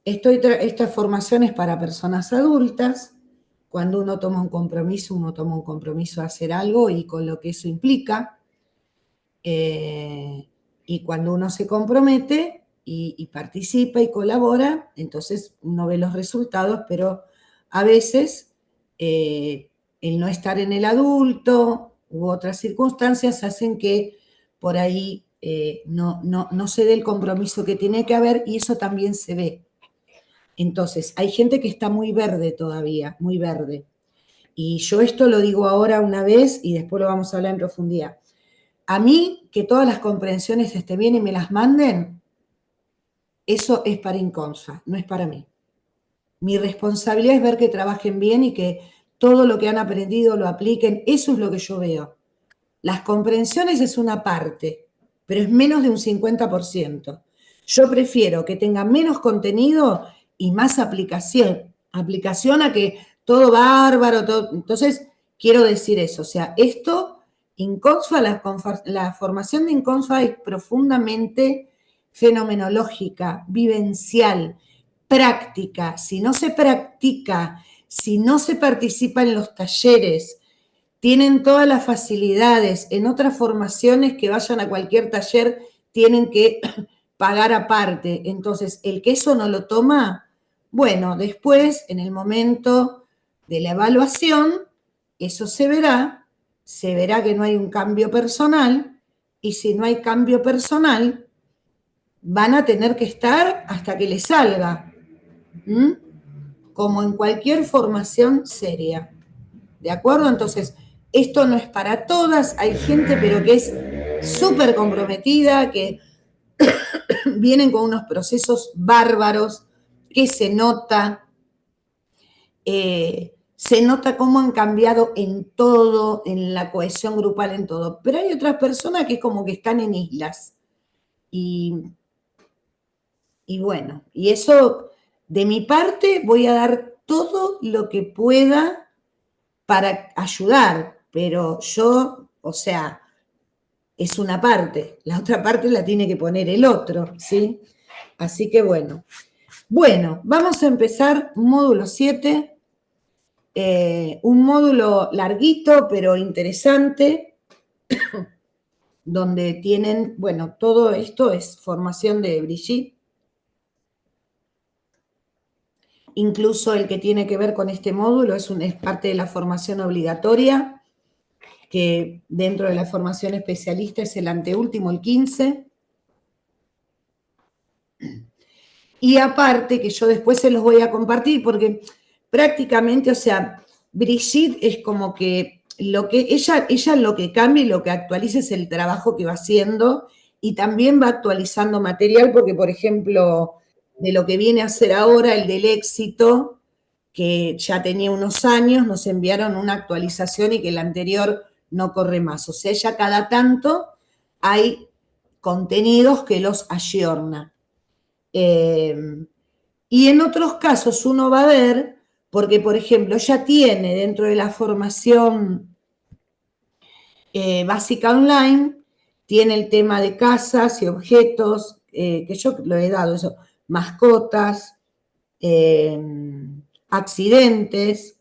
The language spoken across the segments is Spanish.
Esta formación es para personas adultas. Cuando uno toma un compromiso de hacer algo y con lo que eso implica. Y cuando uno se compromete y participa y colabora, entonces uno ve los resultados, pero a veces el no estar en el adulto u otras circunstancias hacen que por ahí no se dé el compromiso que tiene que haber, y eso también se ve. Entonces, hay gente que está muy verde todavía, muy verde. Y yo esto lo digo ahora una vez y después lo vamos a hablar en profundidad. A mí, que todas las comprensiones estén bien y me las manden, eso es para Inconsa, no es para mí. Mi responsabilidad es ver que trabajen bien y que todo lo que han aprendido lo apliquen. Eso es lo que yo veo. Las comprensiones es una parte, pero es menos de un 50%. Yo prefiero que tenga menos contenido y más aplicación. Aplicación a que todo bárbaro, todo. Entonces, quiero decir eso. O sea, esto, Inconfa, la formación de Inconfa es profundamente fenomenológica, vivencial, práctica. Si no se practica, si no se participa en los talleres, tienen todas las facilidades. En otras formaciones que vayan a cualquier taller tienen que pagar aparte. Entonces, el que eso no lo toma, bueno, después, en el momento de la evaluación, eso se verá que no hay un cambio personal, y si no hay cambio personal, van a tener que estar hasta que les salga. ¿Mm? Como en cualquier formación seria. ¿De acuerdo? Entonces, esto no es para todas, hay gente pero que es súper comprometida, que vienen con unos procesos bárbaros, que se nota cómo han cambiado en todo, en la cohesión grupal, en todo. Pero hay otras personas que es como que están en islas. Y bueno, y eso, de mi parte, voy a dar todo lo que pueda para ayudar, pero yo, o sea, es una parte, la otra parte la tiene que poner el otro, ¿sí? Así que bueno. Bueno, vamos a empezar módulo 7, un módulo larguito pero interesante, donde tienen, bueno, todo esto es formación de Brigitte, incluso el que tiene que ver con este módulo es parte de la formación obligatoria, que dentro de la formación especialista es el anteúltimo, el 15. Y aparte, que yo después se los voy a compartir, porque prácticamente, o sea, Brigitte es como que ella lo que cambia y lo que actualiza es el trabajo que va haciendo, y también va actualizando material, porque, por ejemplo, de lo que viene a hacer ahora, el del éxito, que ya tenía unos años, nos enviaron una actualización y que el anterior no corre más. O sea, ya cada tanto hay contenidos que los ayorna. Y en otros casos uno va a ver, porque por ejemplo ya tiene dentro de la formación básica online, tiene el tema de casas y objetos, que yo lo he dado, eso, mascotas, accidentes,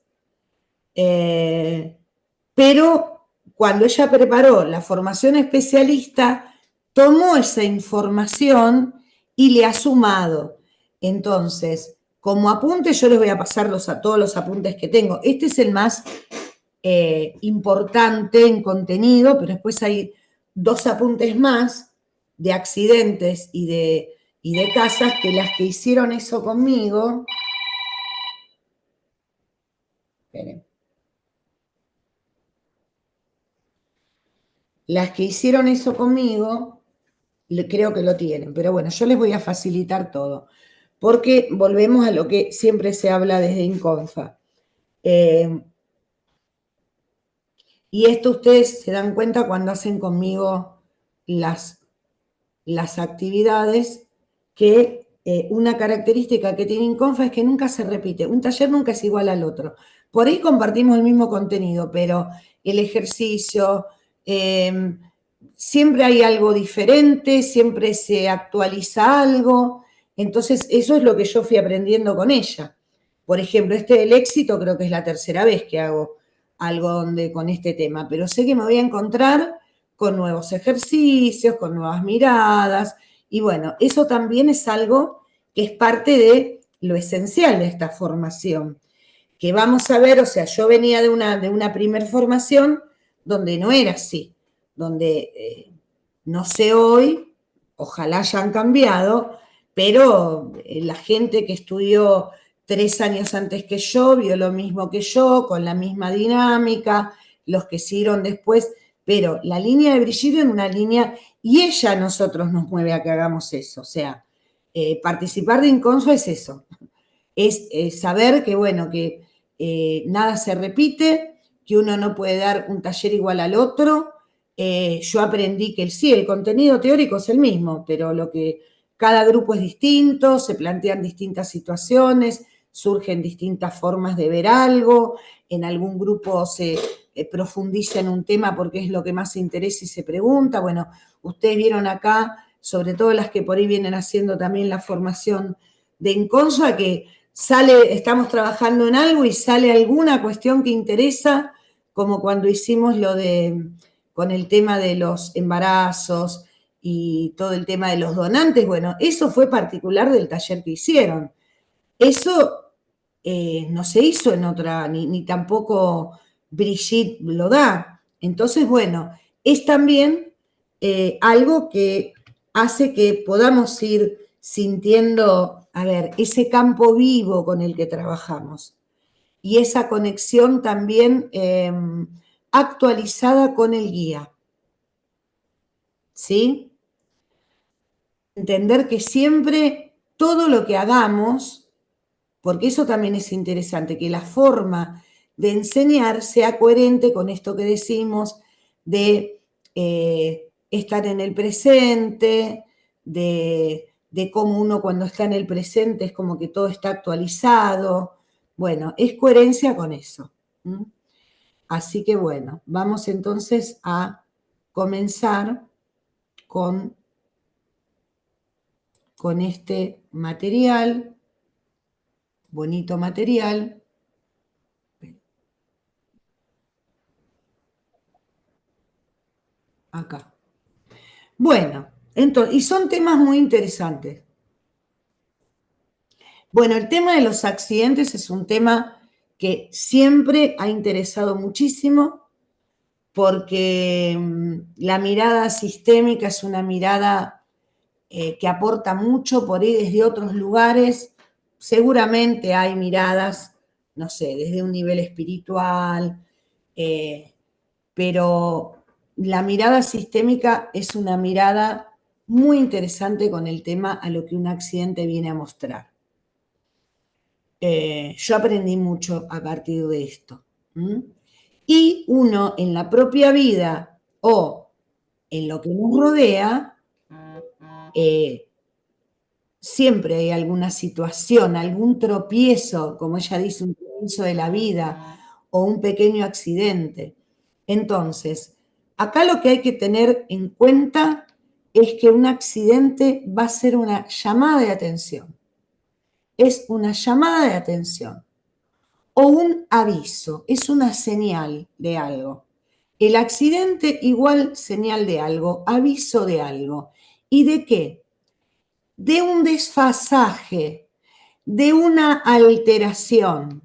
pero cuando ella preparó la formación especialista, tomó esa información y le ha sumado. Entonces, como apunte, yo les voy a pasar todos los apuntes que tengo. Este es el más importante en contenido, pero después hay 2 apuntes más de accidentes y de casas, que las que hicieron eso conmigo. Esperen. Las que hicieron eso conmigo, creo que lo tienen, pero bueno, yo les voy a facilitar todo, porque volvemos a lo que siempre se habla desde Inconfa. Y esto ustedes se dan cuenta cuando hacen conmigo las actividades, que una característica que tiene Inconfa es que nunca se repite. Un taller nunca es igual al otro. Por ahí compartimos el mismo contenido, pero el ejercicio, siempre hay algo diferente, siempre se actualiza algo, Entonces, eso es lo que yo fui aprendiendo con ella. Por ejemplo, del éxito creo que es la tercera vez que hago algo con este tema, pero sé que me voy a encontrar con nuevos ejercicios, con nuevas miradas, y bueno, eso también es algo que es parte de lo esencial de esta formación, que vamos a ver, o sea, yo venía de una primer formación donde no era así, donde no sé hoy, ojalá hayan cambiado, pero la gente que estudió 3 años antes que yo vio lo mismo que yo, con la misma dinámica, los que siguieron después, pero la línea de Brigitte en una línea, y ella a nosotros nos mueve a que hagamos eso, o sea, participar de Inconso es eso, es saber que, bueno, que nada se repite, que uno no puede dar un taller igual al otro. Yo aprendí que sí, el contenido teórico es el mismo, pero cada grupo es distinto, se plantean distintas situaciones, surgen distintas formas de ver algo, en algún grupo se profundiza en un tema porque es lo que más interesa y se pregunta. Bueno, ustedes vieron acá, sobre todo las que por ahí vienen haciendo también la formación de Inconsa, que estamos trabajando en algo y sale alguna cuestión que interesa, como cuando hicimos con el tema de los embarazos y todo el tema de los donantes. Bueno, eso fue particular del taller que hicieron. Eso no se hizo en otra, ni tampoco Brigitte lo da. Entonces, bueno, es también algo que hace que podamos ir sintiendo, a ver, ese campo vivo con el que trabajamos y esa conexión también actualizada con el guía. ¿Sí? Entender que siempre todo lo que hagamos, porque eso también es interesante, que la forma de enseñar sea coherente con esto que decimos de estar en el presente, de cómo uno cuando está en el presente es como que todo está actualizado. Bueno, es coherencia con eso. ¿Mm? Así que bueno, vamos entonces a comenzar con este material, bonito material. Acá. Bueno, entonces, y son temas muy interesantes. Bueno, el tema de los accidentes es un tema que siempre ha interesado muchísimo porque la mirada sistémica es una mirada que aporta mucho por ahí desde otros lugares. Seguramente hay miradas, no sé, desde un nivel espiritual, pero la mirada sistémica es una mirada muy interesante con el tema a lo que un accidente viene a mostrar. Yo aprendí mucho a partir de esto. Y uno en la propia vida o en lo que nos rodea, siempre hay alguna situación, algún tropiezo, como ella dice, un tropiezo de la vida o un pequeño accidente. Entonces, acá lo que hay que tener en cuenta es que un accidente va a ser una llamada de atención. Es una llamada de atención o un aviso, es una señal de algo. El accidente igual señal de algo, aviso de algo. ¿Y de qué? De un desfasaje, de una alteración,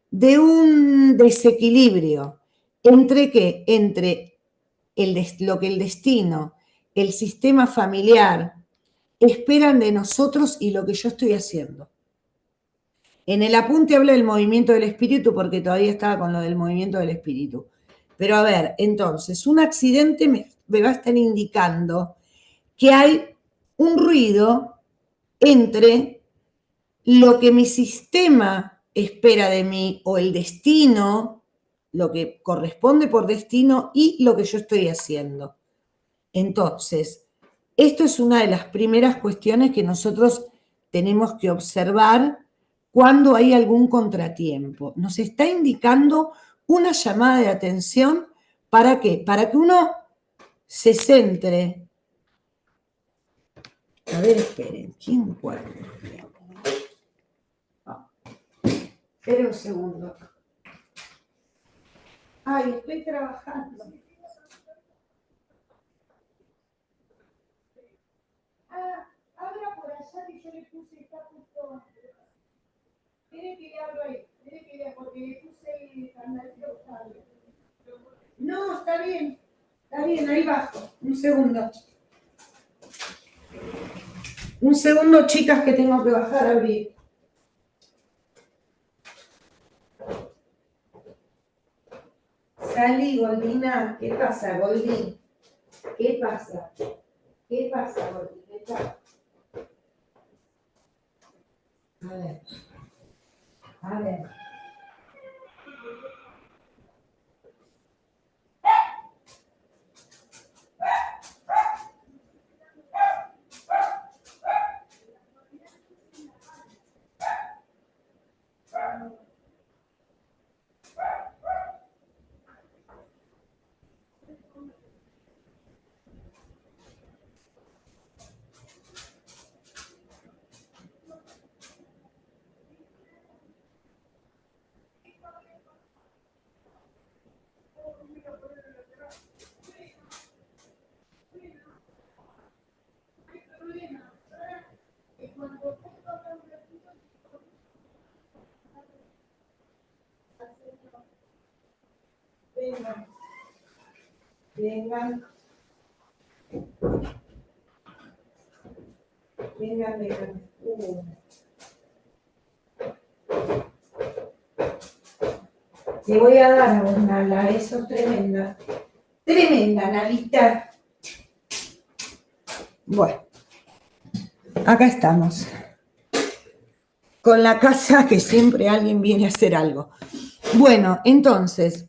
de un desequilibrio. ¿Entre qué? Entre lo que el destino, el sistema familiar esperan de nosotros y lo que yo estoy haciendo. En el apunte habla del movimiento del espíritu porque todavía estaba con lo del movimiento del espíritu. Pero a ver, entonces, un accidente me va a estar indicando que hay un ruido entre lo que mi sistema espera de mí o el destino, lo que corresponde por destino y lo que yo estoy haciendo. Entonces, esto es una de las primeras cuestiones que nosotros tenemos que observar cuando hay algún contratiempo. Nos está indicando una llamada de atención. ¿Para qué? Para que uno se centre A ver, esperen, ¿quién guarda? Esperen un segundo. Ay, estoy trabajando. Abra por allá que yo le puse, está justo. Tiene que le abro ahí, tiene que le, porque le puse el candadito, está bien. No, está bien, ahí bajo. Un segundo. Un segundo, chicas, que tengo que bajar a abrir. Salí, Goldina. ¿Qué pasa, Goldín? ¿Qué pasa? ¿Qué pasa, Goldín? ¿Qué pasa? A ver. A ver. Vengan. Vengan. Vengan, vengan. Te voy a dar a vos, Nala, eso tremenda. Tremenda, Nalita. Bueno, acá estamos. Con la casa que siempre alguien viene a hacer algo. Bueno, entonces,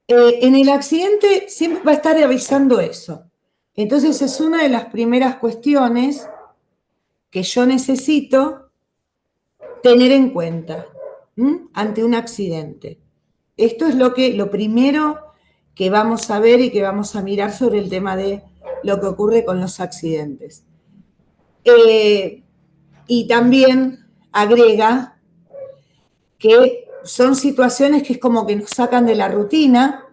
en el accidente siempre va a estar avisando eso. Entonces es una de las primeras cuestiones que yo necesito tener en cuenta ante un accidente. Esto es lo primero que vamos a ver y que vamos a mirar sobre el tema de lo que ocurre con los accidentes. Y también agrega que son situaciones que es como que nos sacan de la rutina.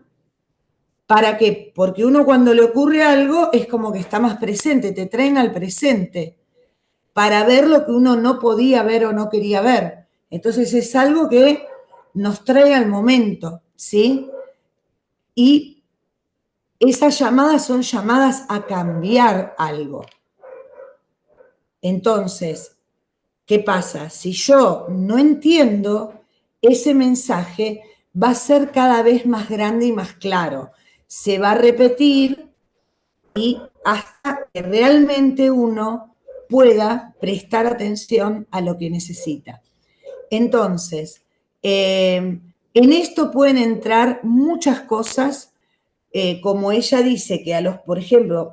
¿Para qué? Porque uno cuando le ocurre algo es como que está más presente, te traen al presente para ver lo que uno no podía ver o no quería ver. Entonces es algo que nos trae al momento, ¿sí? Y esas llamadas son llamadas a cambiar algo. Entonces, ¿qué pasa? Si yo no entiendo, ese mensaje va a ser cada vez más grande y más claro. Se va a repetir y hasta que realmente uno pueda prestar atención a lo que necesita. Entonces, en esto pueden entrar muchas cosas, como ella dice, que por ejemplo,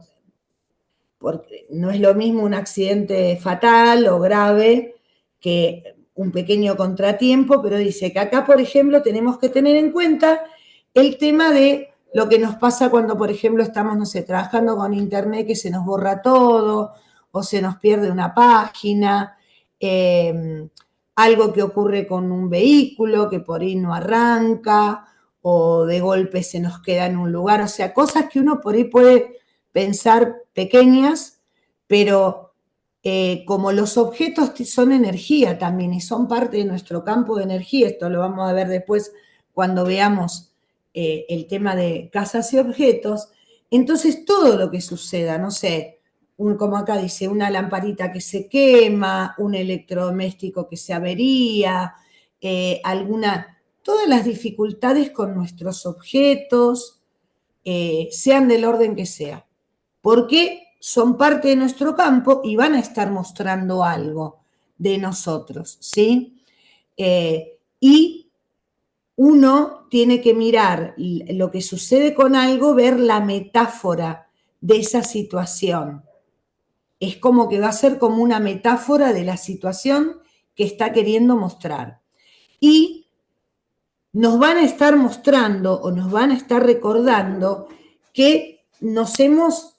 porque no es lo mismo un accidente fatal o grave que un pequeño contratiempo, pero dice que acá, por ejemplo, tenemos que tener en cuenta el tema de lo que nos pasa cuando, por ejemplo, estamos, no sé, trabajando con internet, que se nos borra todo o se nos pierde una página, algo que ocurre con un vehículo que por ahí no arranca o de golpe se nos queda en un lugar, o sea, cosas que uno por ahí puede pensar pequeñas, pero como los objetos son energía también y son parte de nuestro campo de energía, esto lo vamos a ver después cuando veamos el tema de casas y objetos, entonces todo lo que suceda, no sé, como acá dice, una lamparita que se quema, un electrodoméstico que se avería, todas las dificultades con nuestros objetos, sean del orden que sea, porque son parte de nuestro campo y van a estar mostrando algo de nosotros, ¿sí? Y uno tiene que mirar lo que sucede con algo, ver la metáfora de esa situación. Es como que va a ser como una metáfora de la situación que está queriendo mostrar. Y nos van a estar mostrando o nos van a estar recordando que nos hemos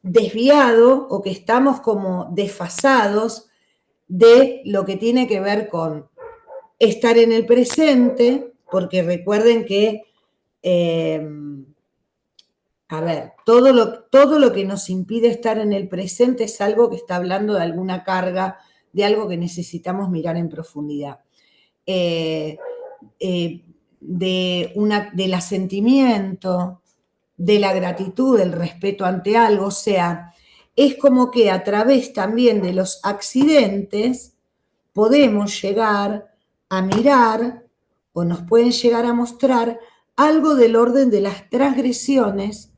desviado o que estamos como desfasados de lo que tiene que ver con estar en el presente, porque recuerden que, a ver, todo lo que nos impide estar en el presente es algo que está hablando de alguna carga, de algo que necesitamos mirar en profundidad. Eh, eh, del asentimiento, de la gratitud, del respeto ante algo, o sea, es como que a través también de los accidentes podemos llegar a mirar o nos pueden llegar a mostrar algo del orden de las transgresiones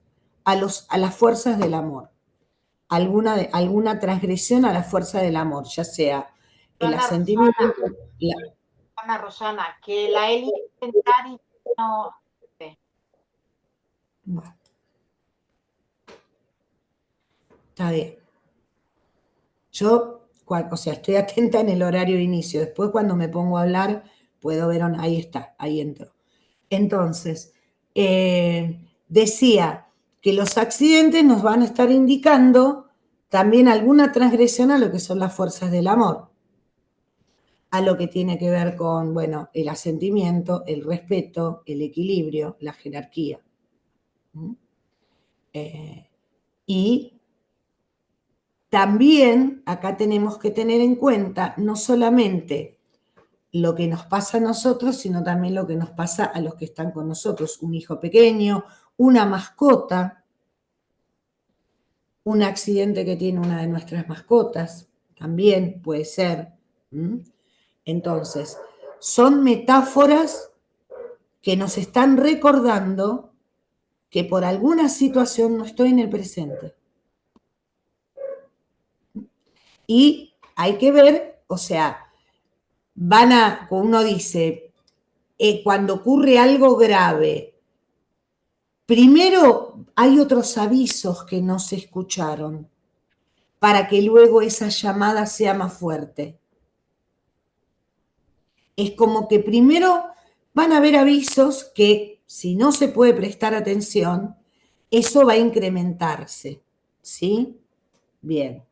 a las fuerzas del amor. Alguna transgresión a la fuerza del amor, ya sea el asentimiento. Rosana, que la Eli intentar y no. Bueno, está bien. Yo, o sea, estoy atenta en el horario de inicio. Después, cuando me pongo a hablar, puedo ver, ahí está, ahí entró. Entonces, decía que los accidentes nos van a estar indicando también alguna transgresión a lo que son las fuerzas del amor, a lo que tiene que ver con, bueno, el asentimiento, el respeto, el equilibrio, la jerarquía. Y también acá tenemos que tener en cuenta no solamente lo que nos pasa a nosotros, sino también lo que nos pasa a los que están con nosotros. Un hijo pequeño, una mascota, un accidente que tiene una de nuestras mascotas, también puede ser. Entonces, son metáforas que nos están recordando que por alguna situación no estoy en el presente. Y hay que ver, o sea, uno dice, cuando ocurre algo grave, primero hay otros avisos que no se escucharon para que luego esa llamada sea más fuerte. Es como que primero van a haber avisos que si no se puede prestar atención, eso va a incrementarse, ¿sí? Bien.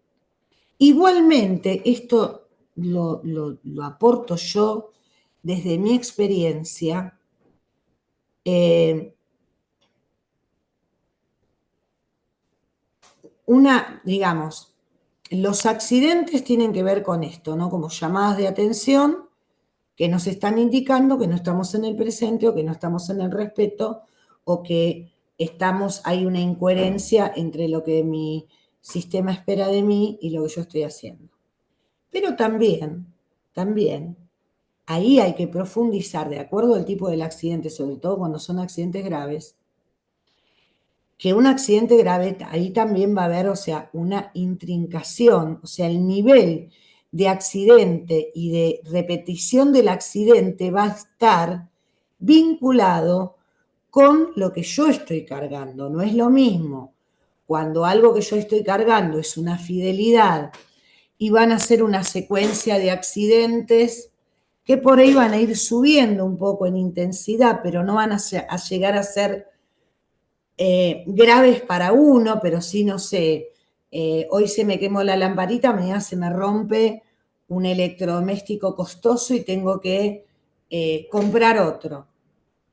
Igualmente, esto lo aporto yo desde mi experiencia. Digamos, los accidentes tienen que ver con esto, ¿no? Como llamadas de atención que nos están indicando que no estamos en el presente o que no estamos en el respeto o que hay una incoherencia entre lo que mi sistema espera de mí y lo que yo estoy haciendo. Pero también, ahí hay que profundizar de acuerdo al tipo del accidente, sobre todo cuando son accidentes graves, que un accidente grave, ahí también va a haber, o sea, una intrincación, o sea, el nivel de accidente y de repetición del accidente va a estar vinculado con lo que yo estoy cargando. No es lo mismo cuando algo que yo estoy cargando es una fidelidad y van a ser una secuencia de accidentes que por ahí van a ir subiendo un poco en intensidad, pero no van a llegar a ser graves para uno, pero sí, no sé, hoy se me quemó la lamparita, mañana se me rompe un electrodoméstico costoso y tengo que comprar otro,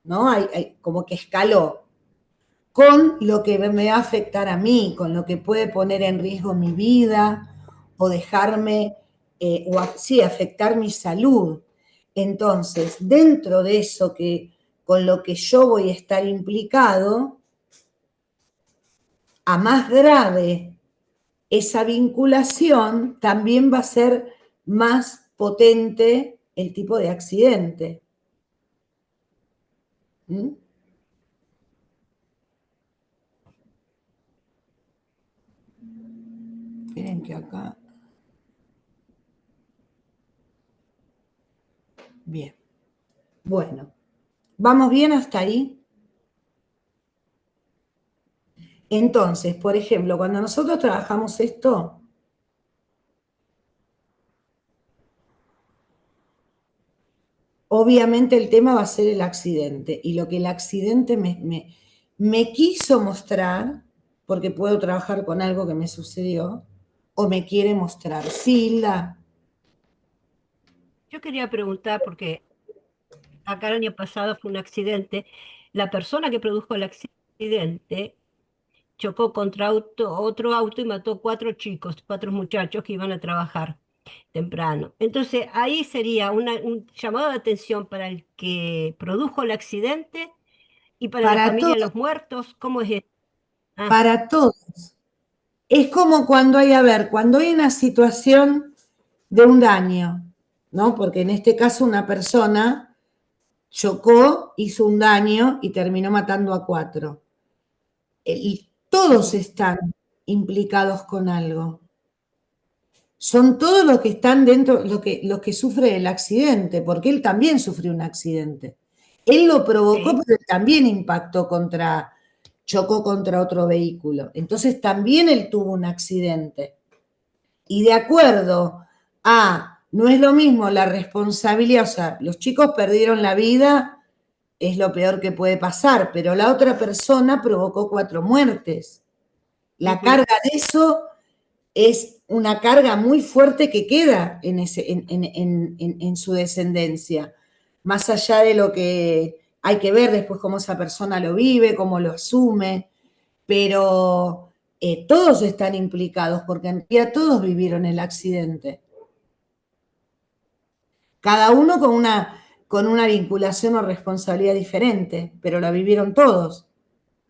¿no? Como que escaló con lo que me va a afectar a mí, con lo que puede poner en riesgo mi vida o dejarme, sí, afectar mi salud. Entonces, dentro de eso con lo que yo voy a estar implicado, a más grave esa vinculación, también va a ser más potente el tipo de accidente. ¿Mm? Miren que acá. Bien. Bueno, ¿vamos bien hasta ahí? Entonces, por ejemplo, cuando nosotros trabajamos esto, obviamente el tema va a ser el accidente y lo que el accidente me quiso mostrar, porque puedo trabajar con algo que me sucedió o me quiere mostrar. Silda. Yo quería preguntar, porque acá el año pasado fue un accidente, la persona que produjo el accidente chocó contra otro auto y mató cuatro chicos, cuatro muchachos que iban a trabajar temprano. Entonces, ahí sería un llamado de atención para el que produjo el accidente y para la Para familia de todos, los muertos. ¿Cómo es esto? Ah, para todos. Es como cuando cuando hay una situación de un daño, ¿no? Porque en este caso una persona chocó, hizo un daño y terminó matando a cuatro. Y todos ujú, están implicados con algo. Son todos los que están dentro, los que sufren el accidente, porque él también sufrió un accidente. Él lo provocó, sí. pero también chocó contra otro vehículo. Entonces también él tuvo un accidente. Y de acuerdo no es lo mismo la responsabilidad, o sea, los chicos perdieron la vida, es lo peor que puede pasar, pero la otra persona provocó cuatro muertes. La Ujú. carga de eso es una carga muy fuerte que queda en su descendencia, más allá de lo que hay que ver después cómo esa persona lo vive, cómo lo asume, pero todos están implicados porque en realidad todos vivieron el accidente, cada uno con una vinculación o responsabilidad diferente, pero la vivieron todos.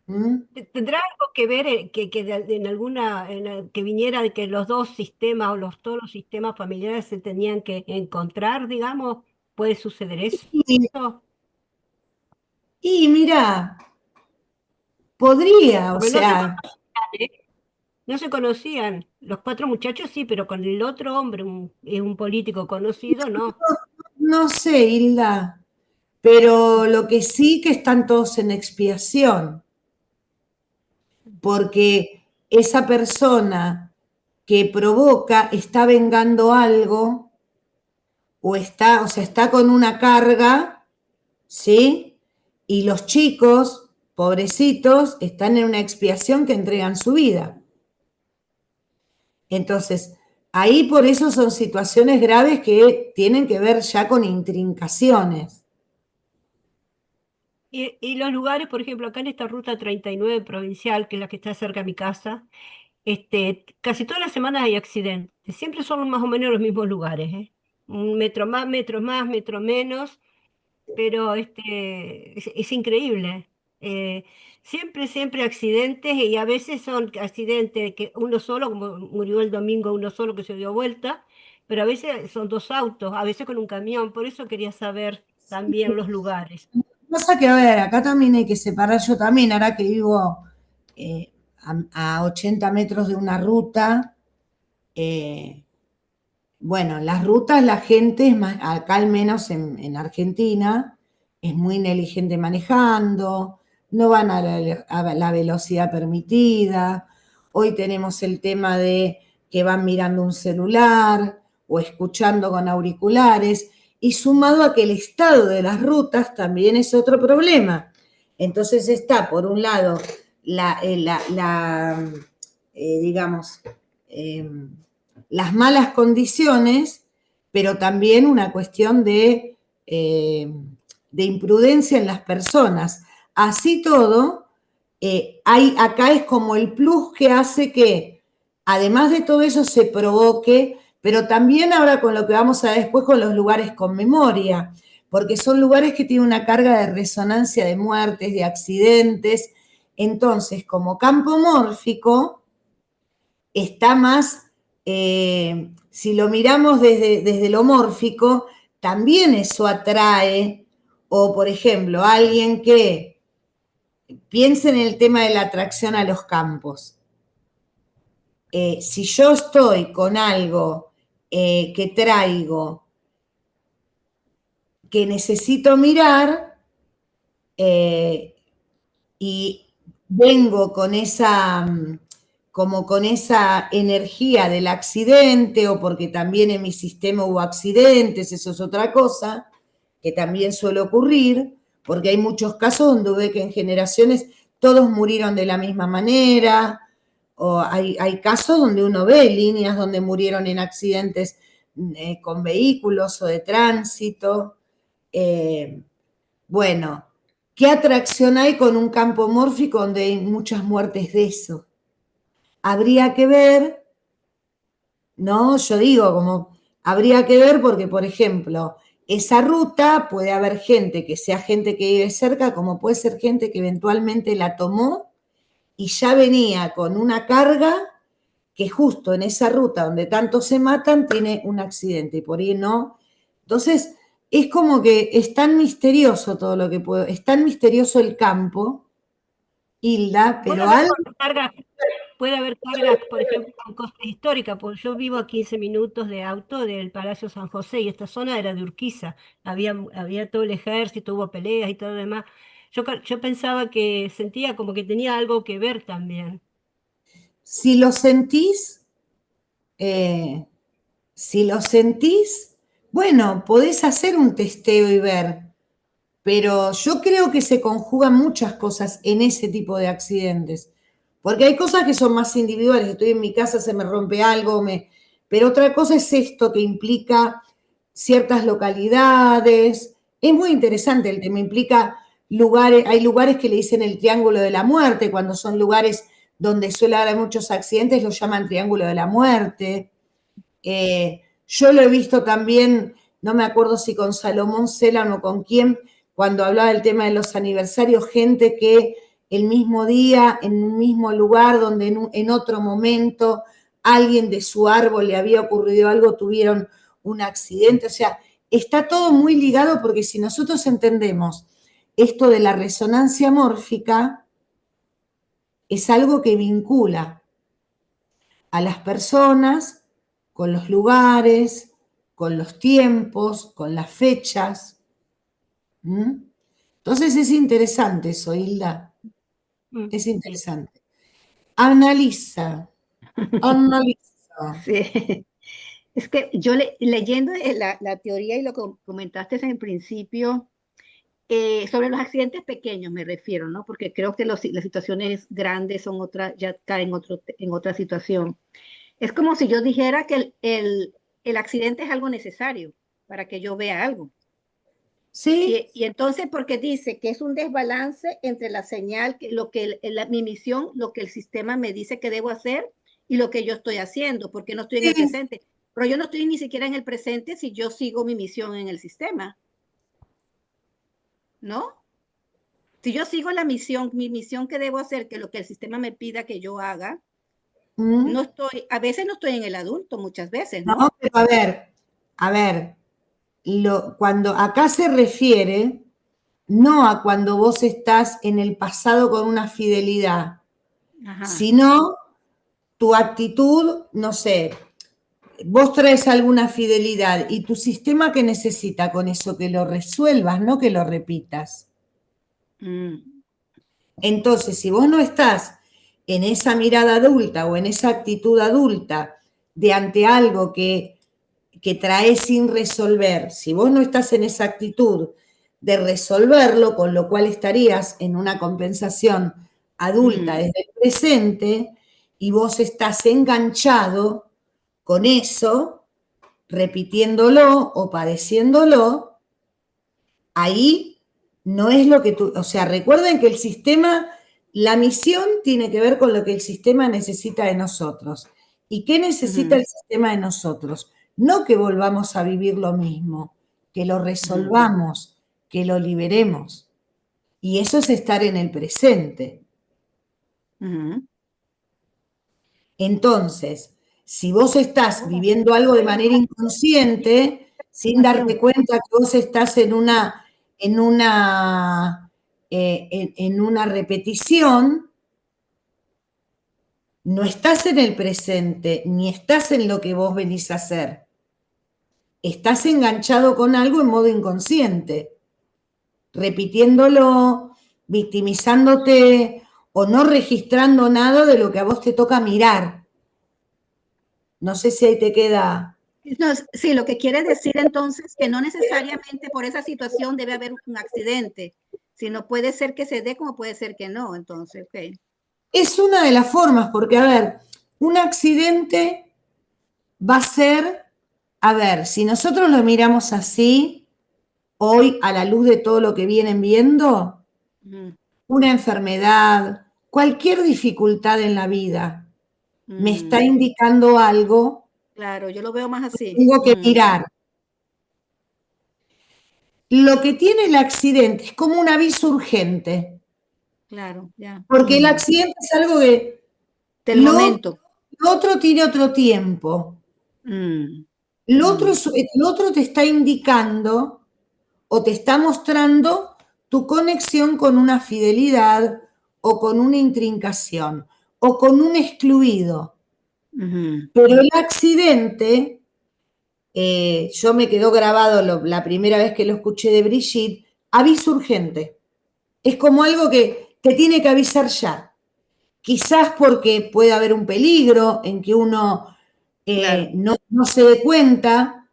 ¿Mm? ¿Tendrá algo que ver en que viniera de que los dos sistemas o todos los sistemas familiares se tenían que encontrar, digamos? ¿Puede suceder eso? Y, y mira, podría, o Porque no se sea, conocían, ¿eh? No se conocían. Los cuatro muchachos sí, pero con el otro hombre, un político conocido, no. no sé, Hilda, pero lo que sí que están todos en expiación, porque esa persona que provoca está vengando algo o sea, está con una carga, ¿sí? Y los chicos, pobrecitos, están en una expiación que entregan su vida. Entonces, ahí por eso son situaciones graves que tienen que ver ya con intrincaciones. Y los lugares, por ejemplo, acá en esta ruta 39 provincial, que es la que está cerca de mi casa, casi todas las semanas hay accidentes. Siempre son más o menos los mismos lugares, ¿eh? Un metro más, metro menos, pero es increíble. Eh, siempre accidentes y a veces son accidentes que uno solo, como murió el domingo uno solo que se dio vuelta, pero a veces son dos autos, a veces con un camión. Por eso quería saber también los lugares. Pasa que, a ver, acá también hay que separar, yo también, ahora que vivo eh, a 80 metros de una ruta, eh, bueno, las rutas la gente es más, acá al menos en Argentina, es muy negligente manejando, no van a la velocidad permitida. Hoy tenemos el tema de que van mirando un celular o escuchando con auriculares, y sumado a que el estado de las rutas también es otro problema. Entonces está, por un lado, digamos, eh, las malas condiciones, pero también una cuestión de imprudencia en las personas. Así todo, acá es como el plus que hace que, además de todo eso, se provoque, pero también ahora con lo que vamos a ver después con los lugares con memoria, porque son lugares que tienen una carga de resonancia de muertes, de accidentes. Entonces, como campo mórfico, está más, si lo miramos desde lo mórfico, también eso atrae, o por ejemplo, alguien que piense en el tema de la atracción a los campos. Si yo estoy con algo que traigo, que necesito mirar, eh, y vengo con como con esa energía del accidente o porque también en mi sistema hubo accidentes, eso es otra cosa, que también suele ocurrir, porque hay muchos casos donde ve que en generaciones todos murieron de la misma manera, o hay casos donde uno ve líneas donde murieron en accidentes con vehículos o de tránsito. Bueno, ¿qué atracción hay con un campo mórfico donde hay muchas muertes de eso? Habría que ver, ¿no? Yo digo, como habría que ver porque, por ejemplo, esa ruta puede haber gente que sea gente que vive cerca, como puede ser gente que eventualmente la tomó y ya venía con una carga que justo en esa ruta donde tanto se matan tiene un accidente y por ahí no. Entonces, es como que es tan misterioso todo lo que puedo, es tan misterioso el campo, Hilda, Puede pero haber algo... cargas, puede haber cargas, por ejemplo, con cosas históricas, porque yo vivo a 15 minutos de auto del Palacio San José y esta zona era de Urquiza, había todo el ejército, hubo peleas y todo lo demás. Yo pensaba que sentía como que tenía algo que ver también. Si lo sentís, eh, si lo sentís, bueno, podés hacer un testeo y ver, pero yo creo que se conjugan muchas cosas en ese tipo de accidentes, porque hay cosas que son más individuales, estoy en mi casa, se me rompe algo, pero otra cosa es esto que implica ciertas localidades, es muy interesante el tema, implica lugares, hay lugares que le dicen el triángulo de la muerte, cuando son lugares donde suele haber muchos accidentes, lo llaman triángulo de la muerte. Yo lo he visto también, no me acuerdo si con Salomón Celan o con quién, cuando hablaba del tema de los aniversarios, gente que el mismo día, en un mismo lugar, donde en otro momento alguien de su árbol le había ocurrido algo, tuvieron un accidente. O sea, está todo muy ligado porque si nosotros entendemos esto de la resonancia mórfica, es algo que vincula a las personas con los lugares, con los tiempos, con las fechas. ¿Mm? Entonces es interesante eso, Hilda. Es Sí. interesante. Analiza, analiza. Sí. Es que yo leyendo la teoría y lo que comentaste en el principio, sobre los accidentes pequeños me refiero, ¿no? Porque creo que las situaciones grandes son otra, ya caen en otra situación. Es como si yo dijera que el accidente es algo necesario para que yo vea algo. ¿Sí? Y entonces, porque dice que es un desbalance entre la señal, lo que mi misión, lo que el sistema me dice que debo hacer y lo que yo estoy haciendo, porque no estoy en el Sí. presente. Pero yo no estoy ni siquiera en el presente si yo sigo mi misión en el sistema, ¿no? Si yo sigo mi misión que debo hacer, que lo que el sistema me pida que yo haga, ¿Mm? no estoy, a veces no estoy en el adulto, muchas veces, No, ¿no? pero a ver, cuando acá se refiere no a cuando vos estás en el pasado con una fidelidad, Ajá. sino tu actitud, no sé, vos traes alguna fidelidad y tu sistema que necesita con eso que lo resuelvas, no que lo repitas. Mm. Entonces, si vos no estás en esa mirada adulta o en esa actitud adulta de ante algo que traes sin resolver, si vos no estás en esa actitud de resolverlo, con lo cual estarías en una compensación adulta Mm. desde el presente, y vos estás enganchado con eso, repitiéndolo o padeciéndolo, ahí no es lo que tú, o sea, recuerden que el sistema, la misión tiene que ver con lo que el sistema necesita de nosotros. ¿Y qué necesita Ujú, el sistema de nosotros? No que volvamos a vivir lo mismo, que lo ujú, resolvamos, que lo liberemos. Y eso es estar en el presente. ujú. Entonces, si vos estás Ahora, viviendo algo de manera inconsciente, sin darte información. cuenta que vos estás en una, en una repetición, no estás en el presente, ni estás en lo que vos venís a hacer. Estás enganchado con algo en modo inconsciente, repitiéndolo, victimizándote o no registrando nada de lo que a vos te toca mirar. No sé si ahí te queda. No, sí, lo que quiere decir entonces que no necesariamente por esa situación debe haber un accidente, sino puede ser que se dé como puede ser que no, entonces, ok. Es una de las formas, porque, a ver, un accidente va a ser, a ver, si nosotros lo miramos así, hoy a la luz de todo lo que vienen viendo, una enfermedad, cualquier dificultad en la vida, me está indicando algo. Claro, yo lo veo más así. Tengo que mirar. Lo que tiene el accidente es como un aviso urgente. Claro, ya. Porque el accidente es algo que Del momento. lo otro tiene otro tiempo. Lo otro te está indicando o te está mostrando tu conexión con una fidelidad o con una intrincación o con un excluido. Pero el accidente, yo me quedó grabado la primera vez que lo escuché de Brigitte, aviso urgente. Es como algo que te tiene que avisar ya. Quizás porque puede haber un peligro en que uno Claro. no se dé cuenta.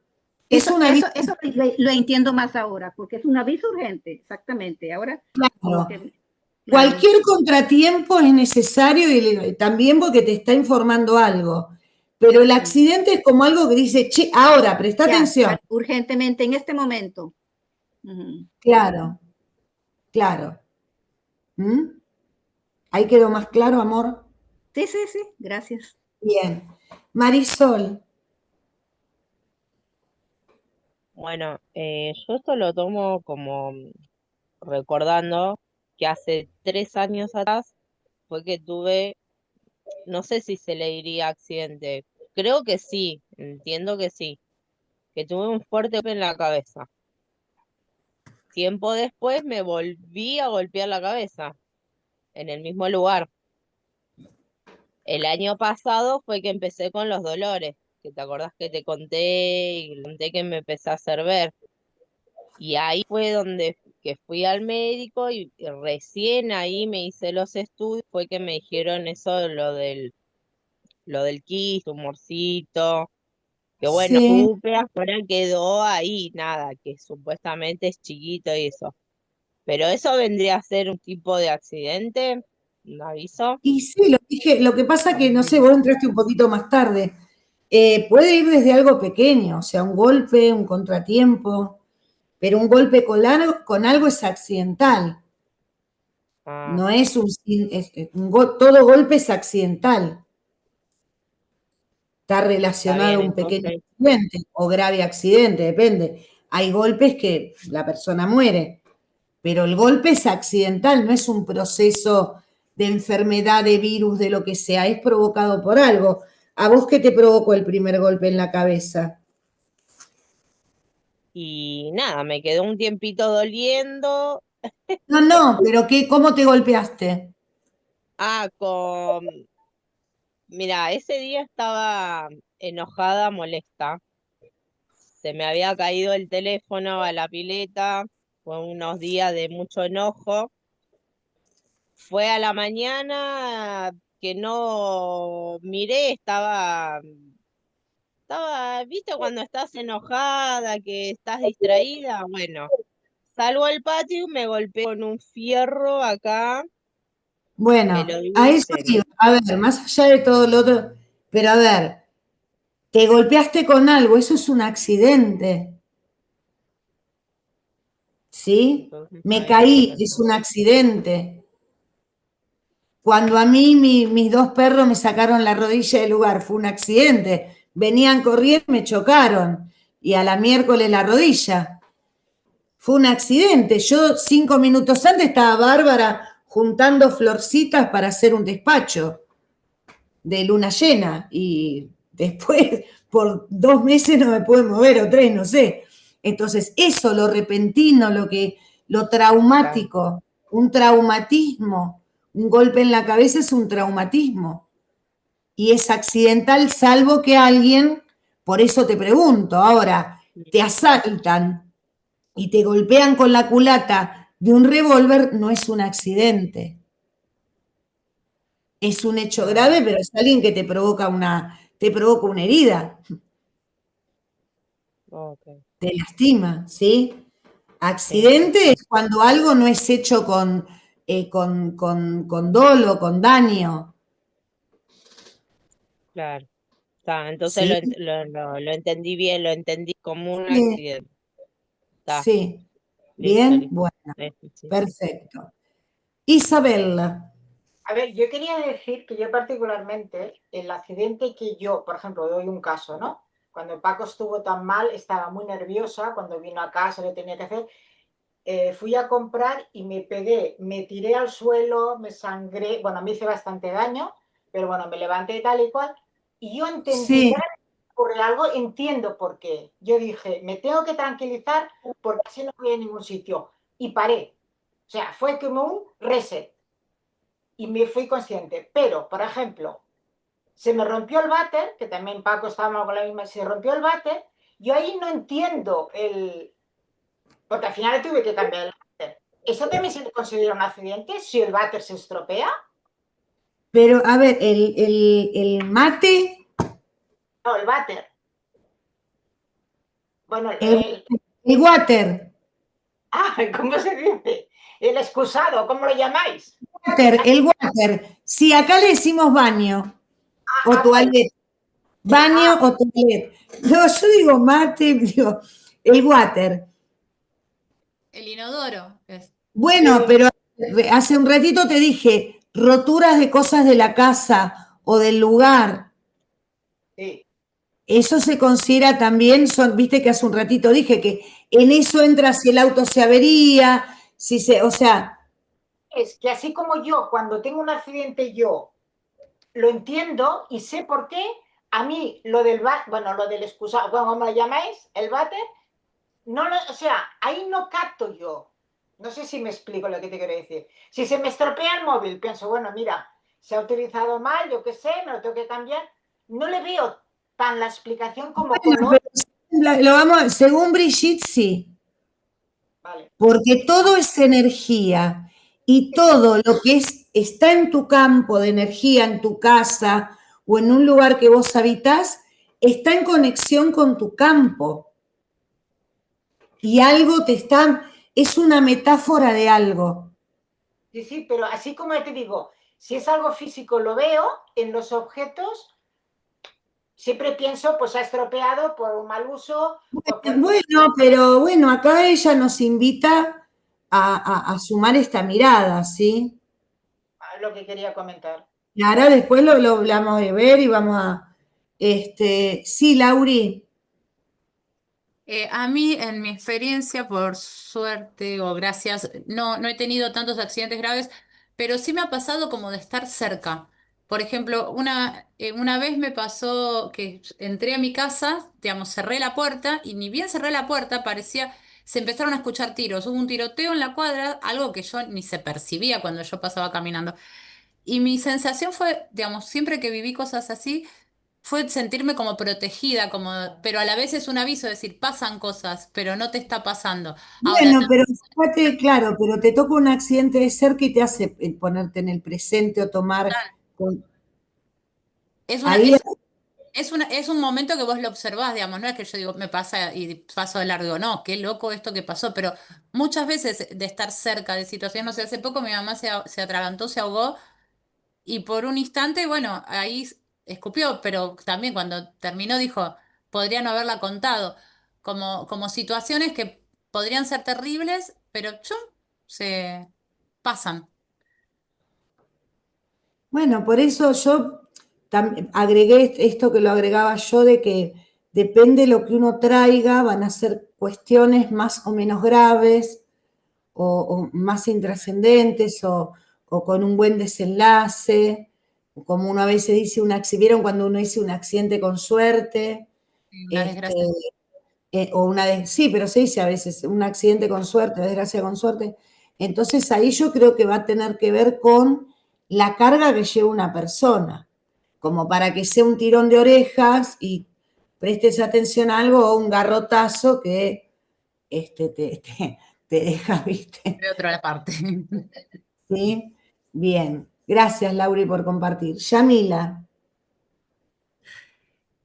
Eso lo entiendo más ahora, porque es un aviso urgente, exactamente. Ahora, claro. claro. Cualquier contratiempo es necesario y también porque te está informando algo. Pero el accidente es como algo que dice, che, ahora, presta atención. Urgentemente, en este momento. Claro, claro. ¿Ahí quedó más claro, amor? Sí, gracias. Bien. Marisol. Bueno, yo esto lo tomo como recordando que hace 3 años atrás fue que tuve, no sé si se le diría accidente, creo que sí, entiendo que sí, que tuve un fuerte golpe en la cabeza. Tiempo después me volví a golpear la cabeza en el mismo lugar. El año pasado fue que empecé con los dolores, que te acordás que te conté y conté que me empecé a hacer ver. Y ahí fue donde que fui al médico y recién ahí me hice los estudios, fue que me dijeron eso, lo del quiste, tumorcito, que bueno, Sí. supe, afuera quedó ahí, nada, que supuestamente es chiquito y eso. Pero eso vendría a ser un tipo de accidente, un aviso. Y sí, lo dije, lo que pasa que, no sé, vos entraste un poquito más tarde. Puede ir desde algo pequeño, o sea, un golpe, un contratiempo, pero un golpe con algo es accidental. No es todo golpe es accidental. Está relacionado a un pequeño accidente o grave accidente, depende. Hay golpes que la persona muere, pero el golpe es accidental, no es un proceso de enfermedad, de virus, de lo que sea, es provocado por algo. ¿A vos qué te provocó el primer golpe en la cabeza? Y nada, me quedó un tiempito doliendo. No, pero ¿cómo te golpeaste? Mira, ese día estaba enojada, molesta. Se me había caído el teléfono a la pileta, fue unos días de mucho enojo. Fue a la mañana que no miré, ¿viste cuando estás enojada, que estás distraída? Bueno, salgo al patio y me golpeé con un fierro acá. Me Bueno, lo digo a en eso serio. digo, a ver, más allá de todo lo otro, pero a ver, te golpeaste con algo, eso es un accidente. ¿Sí? Entonces, Me ahí caí, empezó. es un accidente. Cuando a mí mis dos perros me sacaron la rodilla del lugar, fue un accidente. Venían corriendo y me chocaron. Y a la miércoles la rodilla. Fue un accidente. Yo 5 minutos antes estaba Bárbara juntando florcitas para hacer un despacho de luna llena. Y después, por 2 meses no me pude mover, o 3, no sé. Entonces, eso, lo repentino, lo traumático, un traumatismo, un golpe en la cabeza es un traumatismo. Y es accidental, salvo que alguien, por eso te pregunto, ahora, te asaltan y te golpean con la culata de un revólver, no es un accidente. Es un hecho grave, pero es alguien que te provoca una herida. Okay. Te lastima, ¿sí? Accidente es cuando algo no es hecho con dolo, con daño. Claro. Está, entonces ¿Sí? lo entendí bien, lo entendí como un Sí, accidente. Está, sí. listo, Bien, listo. bueno, Sí. perfecto. Isabella, A ver, yo quería decir que yo particularmente, el accidente que yo, por ejemplo, doy un caso, ¿no? Cuando Paco estuvo tan mal, estaba muy nerviosa, cuando vino a casa lo tenía que hacer, fui a comprar y me pegué, me tiré al suelo, me sangré, bueno, me hice bastante daño, pero bueno, me levanté tal y cual, y yo entendí, sí, cada vez que ocurre algo, entiendo por qué. Yo dije, me tengo que tranquilizar porque así no voy a ningún sitio, y paré. O sea, fue como un reset y me fui consciente. Pero, por ejemplo, se me rompió el váter, que también Paco estábamos con la misma, se rompió el váter, yo ahí no entiendo porque al final tuve que cambiar el váter. ¿Eso también se considera un accidente si el váter se estropea? pero a ver, el mate, No, el váter. Bueno, el, el water, ¿cómo se dice? El excusado, ¿cómo lo llamáis? el water. Sí, acá le decimos baño o Vale. toilet. Baño Ah, o toilet. No, yo digo mate, digo, el water. El inodoro es. Bueno, sí, pero hace un ratito te dije, roturas de cosas de la casa o del lugar. sí. Eso se considera también, viste que hace un ratito dije que en eso entra si el auto se avería, si se, o sea, Es que así como yo, cuando tengo un accidente, yo lo entiendo y sé por qué. A mí lo del bueno, lo del excusado, ¿cómo lo llamáis? El váter, no lo, o sea, ahí no capto yo. No sé si me explico lo que te quiero decir. Si se me estropea el móvil, pienso, bueno, mira, se ha utilizado mal, yo qué sé, me lo tengo que cambiar. No le veo tan la explicación como con lo otro. pero lo vamos, según Brigitte, sí, Vale. porque todo es energía y todo lo que está en tu campo de energía, en tu casa o en un lugar que vos habitás, está en conexión con tu campo. Y algo es una metáfora de algo. Sí, sí, pero así como te digo, si es algo físico, lo veo en los objetos. Siempre pienso, pues ha estropeado por un mal uso, pues porque Bueno, pero bueno, acá ella nos invita a sumar esta mirada, ¿sí? lo que quería comentar. Y ahora después lo hablamos de ver y vamos sí, Lauri, A mí, en mi experiencia, por suerte o gracias, no he tenido tantos accidentes graves, pero sí me ha pasado como de estar cerca. Por ejemplo, una vez me pasó que entré a mi casa, digamos, cerré la puerta y ni bien cerré la puerta, se empezaron a escuchar tiros. Hubo un tiroteo en la cuadra, algo que yo ni se percibía cuando yo pasaba caminando. Y mi sensación fue, digamos, siempre que viví cosas así, fue sentirme como protegida, pero a la vez es un aviso, decir, pasan cosas, pero no te está pasando. Ahora, bueno, pero fíjate, claro, pero te toca un accidente de cerca y te hace ponerte en el presente o tomar, es una, ahí, es un momento que vos lo observás, digamos, no es que yo digo, me pasa y paso de largo, no, qué loco esto que pasó, pero muchas veces de estar cerca de situaciones, no sé, hace poco mi mamá se atragantó, se ahogó. Y por un instante, bueno, ahí escupió, pero también cuando terminó dijo, podría no haberla contado, como situaciones que podrían ser terribles, pero se pasan. bueno, por eso yo agregué esto que lo agregaba yo de que depende de lo que uno traiga, van a ser cuestiones más o menos graves o más intrascendentes o con un buen desenlace, como uno a veces dice, ¿vieron cuando uno dice un accidente con suerte? Una Este, desgracia. sí, pero se dice a veces un accidente con suerte, desgracia con suerte. Entonces ahí yo creo que va a tener que ver con la carga que lleva una persona, como para que sea un tirón de orejas y prestes atención a algo o un garrotazo que te deja, ¿viste? De otra parte. ¿Sí? Bien. Gracias, Lauri, por compartir. Yamila.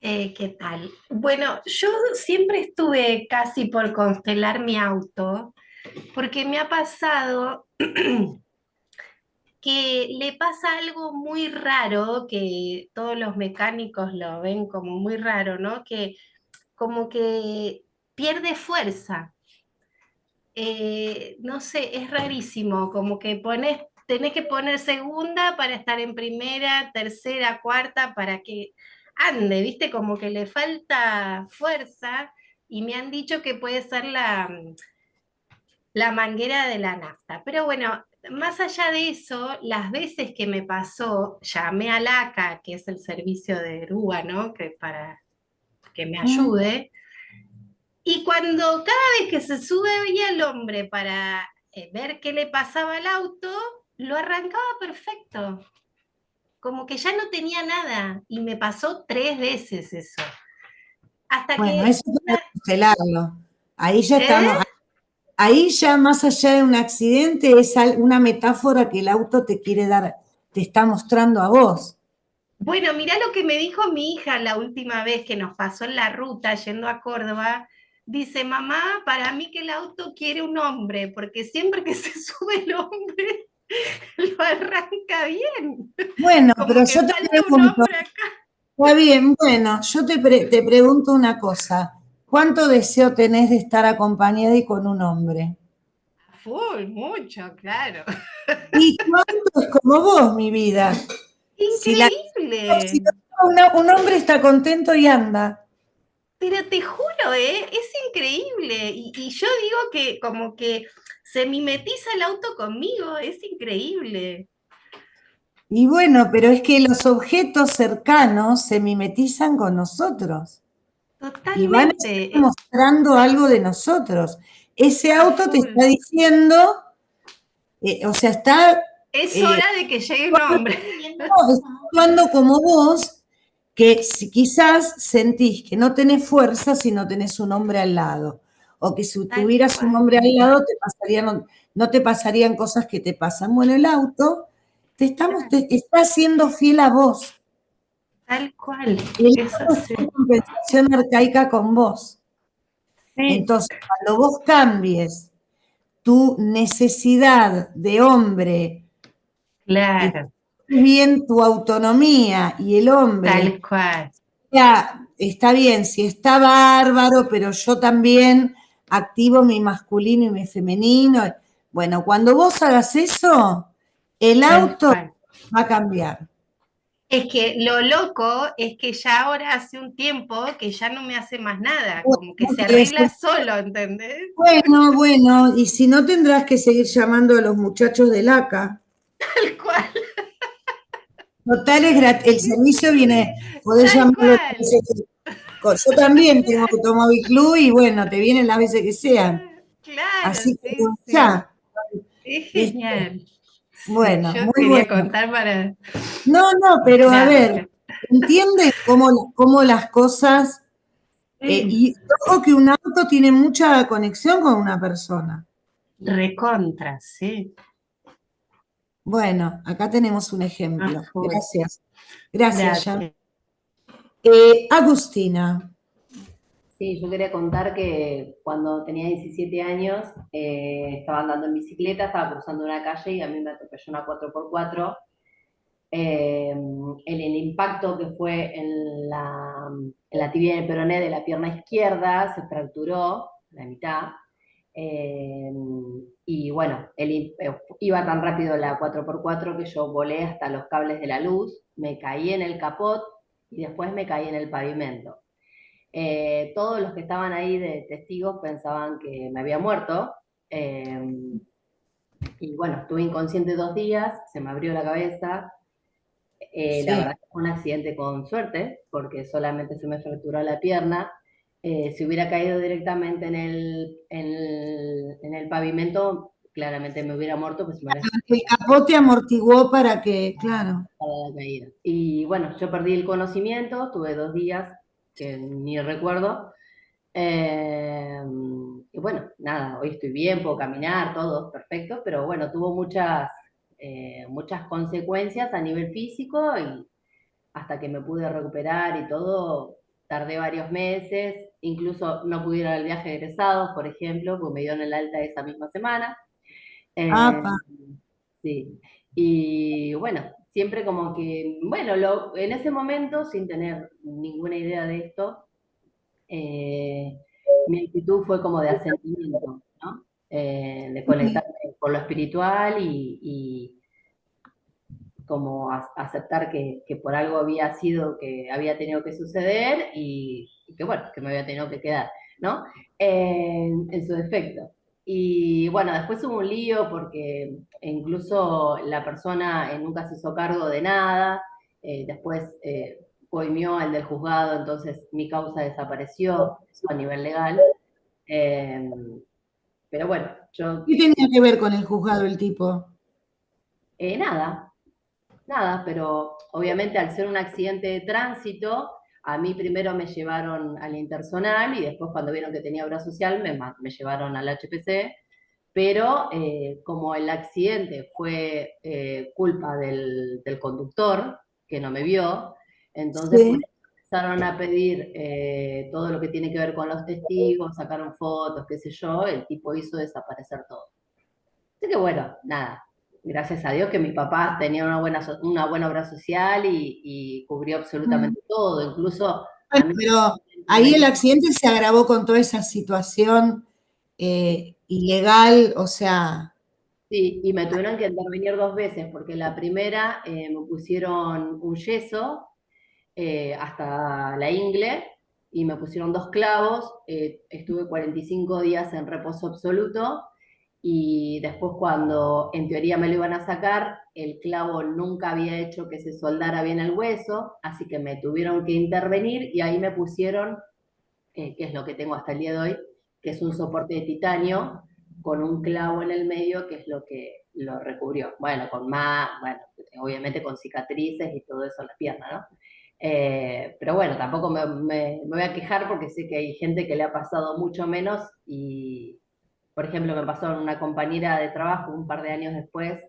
¿Qué tal? Bueno, yo siempre estuve casi por congelar mi auto, porque me ha pasado que le pasa algo muy raro, que todos los mecánicos lo ven como muy raro, ¿no? Que como que pierde fuerza. No sé, es rarísimo, como que tenés que poner segunda para estar en primera, tercera, cuarta, para que ande, ¿viste? Como que le falta fuerza y me han dicho que puede ser la manguera de la nafta. Pero bueno, más allá de eso, las veces que me pasó, llamé al ACA, que es el servicio de grúa, ¿no? Que para que me Mm. ayude. Y cuando cada vez que se sube veía el hombre para ver qué le pasaba al auto, lo arrancaba perfecto. Como que ya no tenía nada. Y me pasó 3 veces eso. Hasta Bueno, que eso hay que cancelarlo. Ahí ya ¿eh? estamos, ahí ya más allá de un accidente es una metáfora que el auto te quiere dar, te está mostrando a vos. Bueno, mirá lo que me dijo mi hija la última vez que nos pasó en la ruta yendo a Córdoba. Dice, mamá, para mí que el auto quiere un hombre, porque siempre que se sube el hombre, lo arranca bien. Bueno, pero Como que yo te falta un pregunto, hombre acá. está bien, bueno, yo te pregunto una cosa. ¿Cuánto deseo tenés de estar acompañada y con un hombre? Full, mucho, claro. ¿Y cuánto es como vos, mi vida? Si, la, si Increíble. un hombre está contento y anda. Pero te juro, es increíble. Y yo digo que como que se mimetiza el auto conmigo, es increíble. Y bueno, pero es que los objetos cercanos se mimetizan con nosotros y van a Totalmente, estar mostrando algo de nosotros. Ese a auto te está full. diciendo, o sea, está, Es eh, hora de que llegue un hombre. está actuando como vos, que si quizás sentís que no tenés fuerza si no tenés un hombre al lado, o que si Tal tuvieras un cual, hombre al lado no te pasarían cosas que te pasan. Bueno, el auto te está haciendo fiel a vos. tal cual. El Es auto está así. en compensación arcaica con vos. Sí, Entonces, cuando vos cambies tu necesidad de hombre y claro, bien tu autonomía y el hombre, tal cual. ya está bien, si está bárbaro, pero yo también activo mi masculino y mi femenino. Bueno, cuando vos hagas eso, el Tal auto cual. va a cambiar. Es que lo loco es que ya ahora hace un tiempo que ya no me hace más nada, como que Bueno, se pero arregla solo, ¿entendés? bueno, y si no tendrás que seguir llamando a los muchachos del ACA. Tal cual, Total, es el servicio viene, podés tal llamarlo las cual. veces yo también tengo automóvil club y bueno, te vienen las veces que sean. Claro, Así que sí, sí. ya, Es ¿viste? genial. Sí, Bueno, yo muy quería bueno. contar para... No, no, pero a ver, Gracias. entiende cómo las cosas, Sí, y ojo que un auto tiene mucha conexión con una persona. recontra, sí. Bueno, acá tenemos un A ejemplo. full. Gracias. Gracias, ya. Gracias. Agustina. Sí, yo quería contar que cuando tenía 17 años estaba andando en bicicleta, estaba cruzando una calle y a mí me atropelló una 4x4. El impacto que fue en la tibia y el peroné de la pierna izquierda se fracturó la mitad. Eh, y bueno, iba tan rápido la 4x4 que yo volé hasta los cables de la luz, me caí en el capot y después me caí en el pavimento. Todos los que estaban ahí de testigos pensaban que me había muerto. eh, y bueno, estuve inconsciente 2 días, se me abrió la cabeza. La Sí. verdad que fue un accidente con suerte, porque solamente se me fracturó la pierna. Si hubiera caído directamente en el pavimento, claramente me hubiera muerto, pues se me hubiera El capote amortiguó para que, claro. para la caída. Y bueno, yo perdí el conocimiento, tuve 2 días que ni recuerdo. Y bueno, nada, hoy estoy bien, puedo caminar, todo perfecto, pero bueno, tuvo muchas consecuencias a nivel físico y hasta que me pude recuperar y todo, tardé varios meses, incluso no pude ir al viaje de egresados, por ejemplo, porque me dieron el alta esa misma semana. Eh, Apa. sí. Y bueno, siempre como que, bueno, en ese momento, sin tener ninguna idea de esto, mi actitud fue como de asentimiento, ¿no? De conectarme con lo espiritual y como aceptar que por algo había sido, que había tenido que suceder y que bueno, que me había tenido que quedar, ¿no? En su defecto. Y bueno, después hubo un lío porque incluso la persona nunca se hizo cargo de nada, después coimió al del juzgado, entonces mi causa desapareció, eso a nivel legal. Eh, pero bueno, yo ¿Qué tenía que ver con el juzgado el tipo? nada, nada, pero obviamente al ser un accidente de tránsito, a mí primero me llevaron al intersonal y después cuando vieron que tenía obra social me llevaron al HPC, pero como el accidente fue culpa del conductor, que no me vio, entonces por Sí. eso empezaron a pedir todo lo que tiene que ver con los testigos, sacaron fotos, qué sé yo, el tipo hizo desaparecer todo. Así que bueno, nada, gracias a Dios que mi papá tenía una buena obra social y cubrió absolutamente todo, incluso a Bueno, mí pero me ahí el intervenía. accidente se agravó con toda esa situación ilegal, o sea, Sí, y me tuvieron que intervenir 2 veces, porque la primera me pusieron un yeso hasta la ingle y me pusieron 2 clavos, estuve 45 días en reposo absoluto y después cuando en teoría me lo iban a sacar, el clavo nunca había hecho que se soldara bien el hueso, así que me tuvieron que intervenir y ahí me pusieron, que es lo que tengo hasta el día de hoy, que es un soporte de titanio con un clavo en el medio, que es lo que lo recubrió. Bueno, bueno, obviamente con cicatrices y todo eso en las piernas, ¿no? Pero bueno, tampoco me voy a quejar porque sé que hay gente que le ha pasado mucho menos y, por ejemplo, me pasó en una compañera de trabajo un par de años después,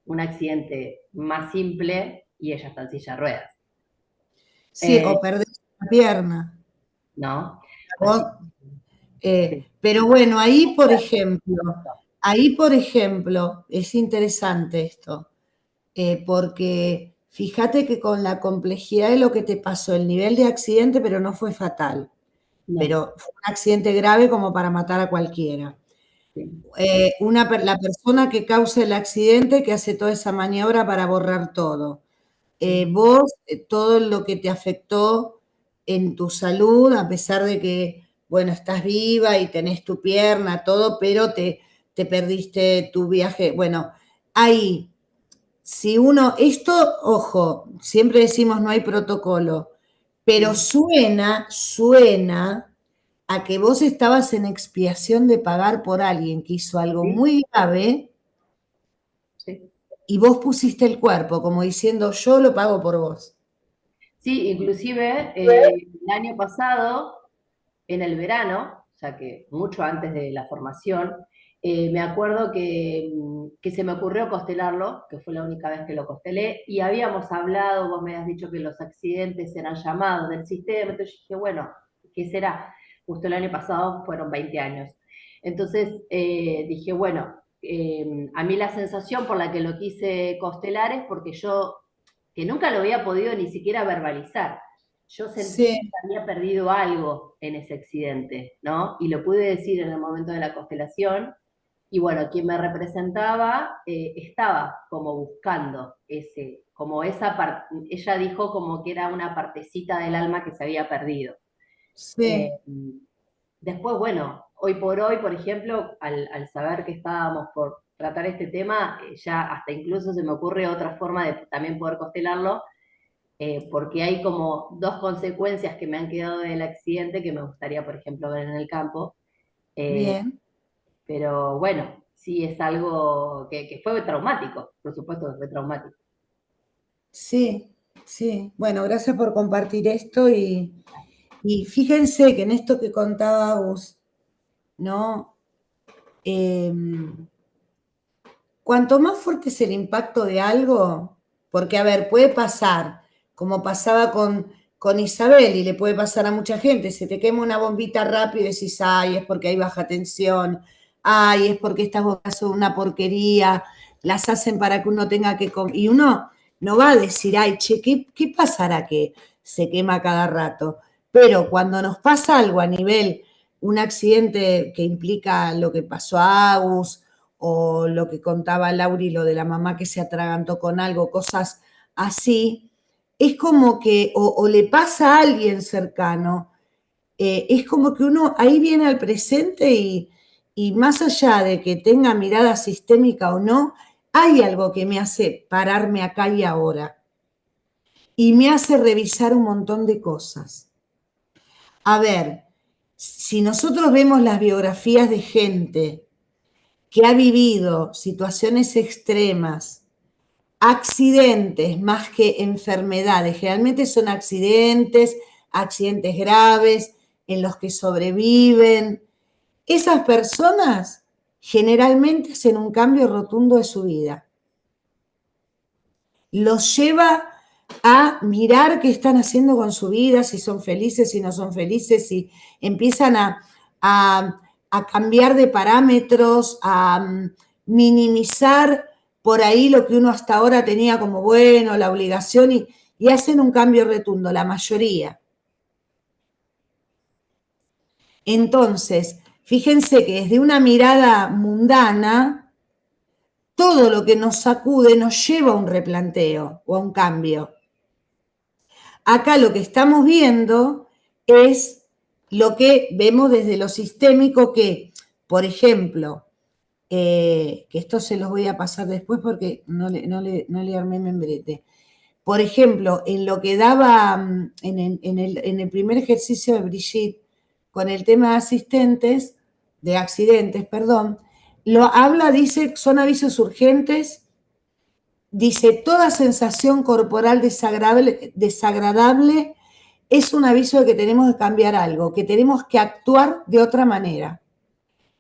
un accidente más simple y ella está en silla de ruedas, sí, o perdés una pierna. ¿no? Vos, Así que, pero bueno, ahí por ejemplo, es interesante esto, porque fíjate que con la complejidad de lo que te pasó, el nivel de accidente, pero no fue fatal, no, pero fue un accidente grave como para matar a cualquiera. sí, La persona que causa el accidente que hace toda esa maniobra para borrar todo. sí, Vos, todo lo que te afectó en tu salud, a pesar de que, bueno, estás viva y tenés tu pierna, todo, pero te perdiste tu viaje. Bueno, ahí, si uno, esto, ojo, siempre decimos no hay protocolo, pero sí, suena a que vos estabas en expiación de pagar por alguien que hizo algo sí, muy grave sí. y vos pusiste el cuerpo, como diciendo, yo lo pago por vos. Sí, inclusive el año pasado, en el verano, o sea que mucho antes de la formación, me acuerdo que se me ocurrió costelarlo, que fue la única vez que lo costelé, y habíamos hablado, vos me has dicho que los accidentes eran llamados del sistema, entonces yo dije, bueno, ¿qué será? Justo el año pasado fueron 20 años. Entonces dije, bueno, a mí la sensación por la que lo quise costelar es porque yo, que nunca lo había podido ni siquiera verbalizar, yo sentía Sí, que había perdido algo en ese accidente, ¿no? Y lo pude decir en el momento de la constelación. Y bueno, quien me representaba estaba como buscando como esa parte, ella dijo como que era una partecita del alma que se había perdido. Eh, sí. Después, bueno, hoy por hoy, por ejemplo, al saber que estábamos por tratar este tema, ya hasta incluso se me ocurre otra forma de también poder constelarlo, porque hay como 2 consecuencias que me han quedado del accidente que me gustaría, por ejemplo, ver en el campo. Eh, Bien, pero bueno, sí es algo que fue traumático, por supuesto que fue traumático. sí, sí. Bueno, gracias por compartir esto y fíjense que en esto que contaba Agus, ¿no? Cuanto más fuerte es el impacto de algo, porque a ver, puede pasar, como pasaba con Isabel y le puede pasar a mucha gente, se te quema una bombita rápido y decís, ay, es porque hay baja tensión, ay, es porque estas bocas son una porquería, las hacen para que uno tenga que comer. Y uno no va a decir, ay, che, ¿qué pasará que se quema cada rato? Pero cuando nos pasa algo a nivel, un accidente que implica lo que pasó a Agus, o lo que contaba Lauri, lo de la mamá que se atragantó con algo, cosas así, es como que, o le pasa a alguien cercano, es como que uno ahí viene al presente y más allá de que tenga mirada sistémica o no, hay algo que me hace pararme acá y ahora y me hace revisar un montón de cosas. A ver, si nosotros vemos las biografías de gente que ha vivido situaciones extremas, accidentes más que enfermedades, generalmente son accidentes graves en los que sobreviven, esas personas generalmente hacen un cambio rotundo de su vida. Los lleva a mirar qué están haciendo con su vida, si son felices, si no son felices, si empiezan a cambiar de parámetros, a minimizar por ahí lo que uno hasta ahora tenía como bueno, la obligación, y hacen un cambio rotundo, la mayoría. Entonces, fíjense que desde una mirada mundana, todo lo que nos sacude nos lleva a un replanteo o a un cambio. Acá lo que estamos viendo es lo que vemos desde lo sistémico que, por ejemplo, que esto se los voy a pasar después porque no le armé membrete. Por ejemplo, en lo que daba en el primer ejercicio de Brigitte, con el tema de accidentes, lo habla, dice, son avisos urgentes, dice, toda sensación corporal desagradable es un aviso de que tenemos que cambiar algo, que tenemos que actuar de otra manera.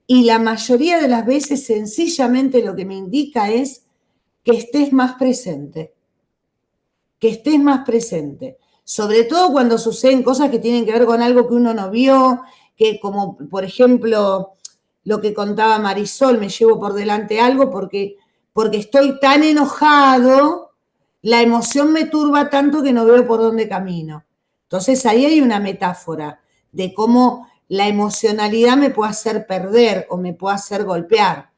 Y la mayoría de las veces, sencillamente, lo que me indica es que estés más presente. Que estés más presente. Sobre todo cuando suceden cosas que tienen que ver con algo que uno no vio, que como, por ejemplo, lo que contaba Marisol, me llevo por delante algo porque estoy tan enojado, la emoción me turba tanto que no veo por dónde camino. Entonces ahí hay una metáfora de cómo la emocionalidad me puede hacer perder o me puede hacer golpear.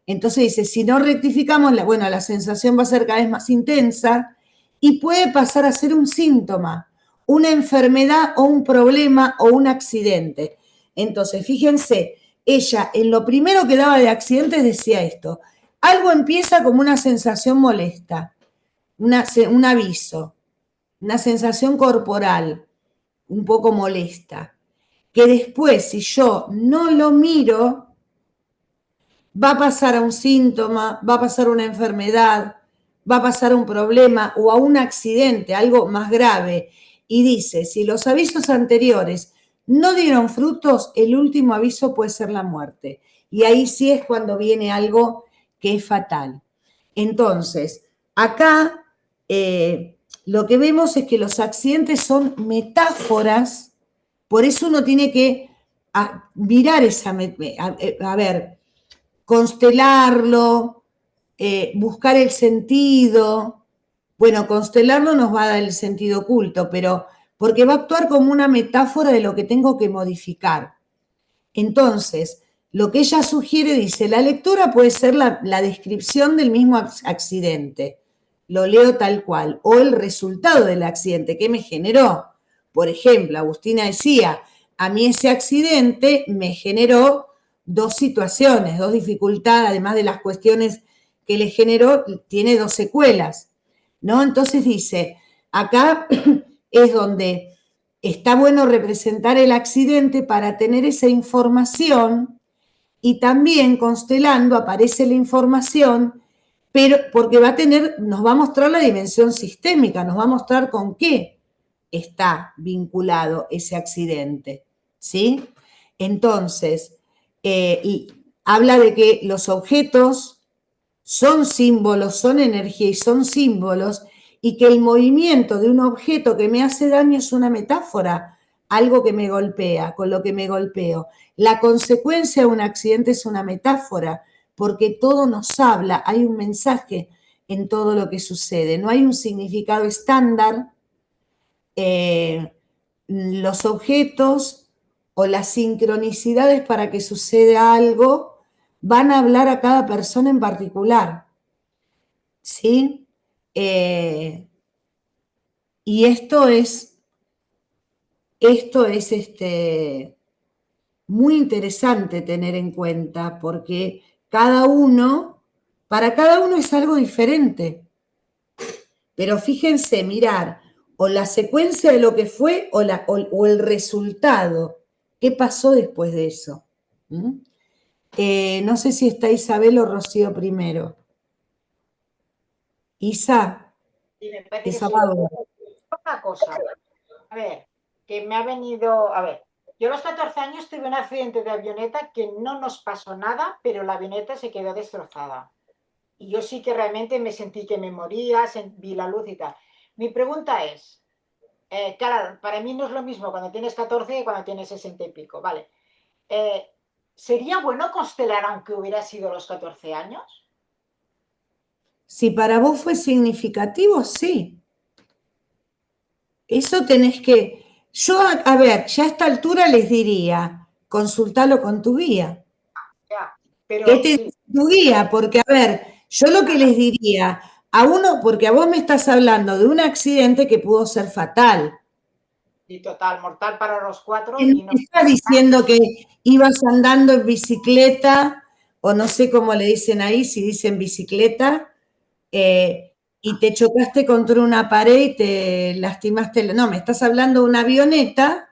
Entonces dice, si no rectificamos, la sensación va a ser cada vez más intensa y puede pasar a ser un síntoma, una enfermedad o un problema o un accidente. Entonces, fíjense, ella en lo primero que daba de accidentes decía esto, algo empieza como una sensación molesta, un aviso, una sensación corporal un poco molesta, que después si yo no lo miro, va a pasar a un síntoma, va a pasar a una enfermedad, va a pasar a un problema o a un accidente, algo más grave. Y dice, si los avisos anteriores no dieron frutos, el último aviso puede ser la muerte. Y ahí sí es cuando viene algo que es fatal. Entonces, acá lo que vemos es que los accidentes son metáforas, por eso uno tiene que mirar a ver, constelarlo, buscar el sentido. Bueno, constelarlo nos va a dar el sentido oculto, pero porque va a actuar como una metáfora de lo que tengo que modificar. Entonces, lo que ella sugiere, dice, la lectura puede ser la descripción del mismo accidente, lo leo tal cual, o el resultado del accidente, ¿qué me generó? Por ejemplo, Agustina decía, a mí ese accidente me generó dos situaciones, dos dificultades, además de las cuestiones que le generó, tiene dos secuelas, ¿no? Entonces dice, acá es donde está bueno representar el accidente para tener esa información y también constelando aparece la información, pero porque nos va a mostrar la dimensión sistémica, nos va a mostrar con qué está vinculado ese accidente, ¿sí? Entonces, habla de que los objetos son símbolos, son energía y son símbolos, y que el movimiento de un objeto que me hace daño es una metáfora, algo que me golpea, con lo que me golpeo. La consecuencia de un accidente es una metáfora, porque todo nos habla, hay un mensaje en todo lo que sucede, no hay un significado estándar. Los objetos o las sincronicidades para que suceda algo van a hablar a cada persona en particular, ¿sí? Y esto es muy interesante tener en cuenta porque para cada uno es algo diferente. Pero fíjense, mirar o la secuencia de lo que fue o el resultado. ¿Qué pasó después de eso? No sé si está Isabel o Rocío primero. Isa, Sí, me parece que esa sí. Bárbara. Una cosa, a ver, que me ha venido, a ver, yo a los 14 años tuve un accidente de avioneta que no nos pasó nada, pero la avioneta se quedó destrozada. Y yo sí que realmente me sentí que me moría, vi la luz y tal. Mi pregunta es, claro, para mí no es lo mismo cuando tienes 14 que cuando tienes 60 y pico, ¿vale? ¿Sería bueno constelar aunque hubiera sido los 14 años? Si para vos fue significativo, sí. Eso tenés que... Yo, a ver, ya a esta altura les diría, consultalo con tu guía. Ya, ¿Qué pero te sí, dice tu guía? Porque, a ver, yo lo que les diría a uno, porque a vos me estás hablando de un accidente que pudo ser fatal. y total, mortal para los 4 ¿Quién y no... te está diciendo que ibas andando en bicicleta, o no sé cómo le dicen ahí, si dicen bicicleta, y te chocaste contra una pared y te lastimaste? No, me estás hablando de una avioneta.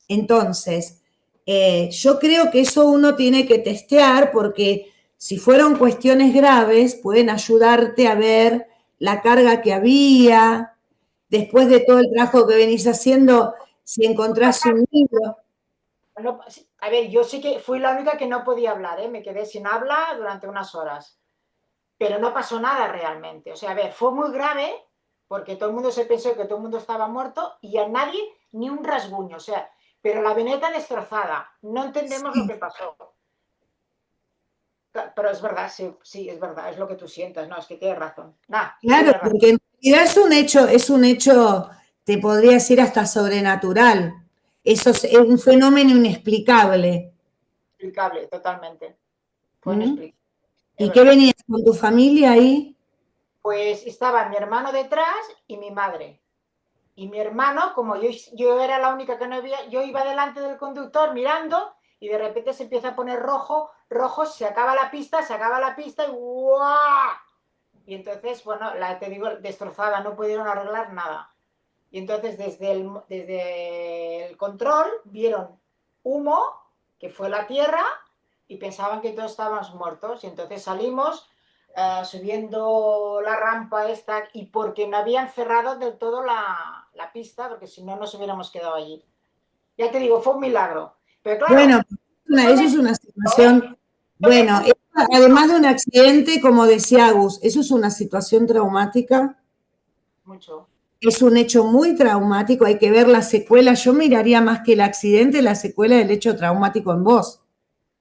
Entonces, yo creo que eso uno tiene que testear porque si fueron cuestiones graves, pueden ayudarte a ver la carga que había, después de todo el trabajo que venís haciendo, si encontrás un libro. No, a ver, yo sí que fui la única que no podía hablar, ¿eh? Me quedé sin habla durante unas horas, pero no pasó nada realmente. O sea, a ver, fue muy grave porque todo el mundo se pensó que todo el mundo estaba muerto y a nadie ni un rasguño, o sea, pero la avioneta destrozada, no entendemos lo Sí, que pasó. Pero es verdad, sí, sí, es verdad, es lo que tú sientas, no, es que tienes razón. Nah, claro, tienes razón. porque en realidad es un hecho, te podría decir hasta sobrenatural. Eso es un fenómeno inexplicable. Inexplicable, totalmente. Fue ¿Mm? inexplicable, es ¿Y qué verdad. venías con tu familia ahí? Pues estaba mi hermano detrás y mi madre. Y mi hermano, como yo era la única que no había, yo iba delante del conductor mirando y de repente se empieza a poner rojo, rojo, se acaba la pista y ¡guau! Y entonces, bueno, te digo, destrozada, no pudieron arreglar nada. Y entonces desde el control vieron humo, que fue la tierra, y pensaban que todos estábamos muertos. Y entonces salimos subiendo la rampa esta, y porque no habían cerrado del todo la pista, porque si no nos hubiéramos quedado allí. Ya te digo, fue un milagro. Pero Bueno, claro, eso es una situación, bueno, además de un accidente, como decía Agus, eso es una situación traumática, mucho. es un hecho muy traumático, hay que ver la secuela. Yo miraría más que el accidente, la secuela del hecho traumático en vos.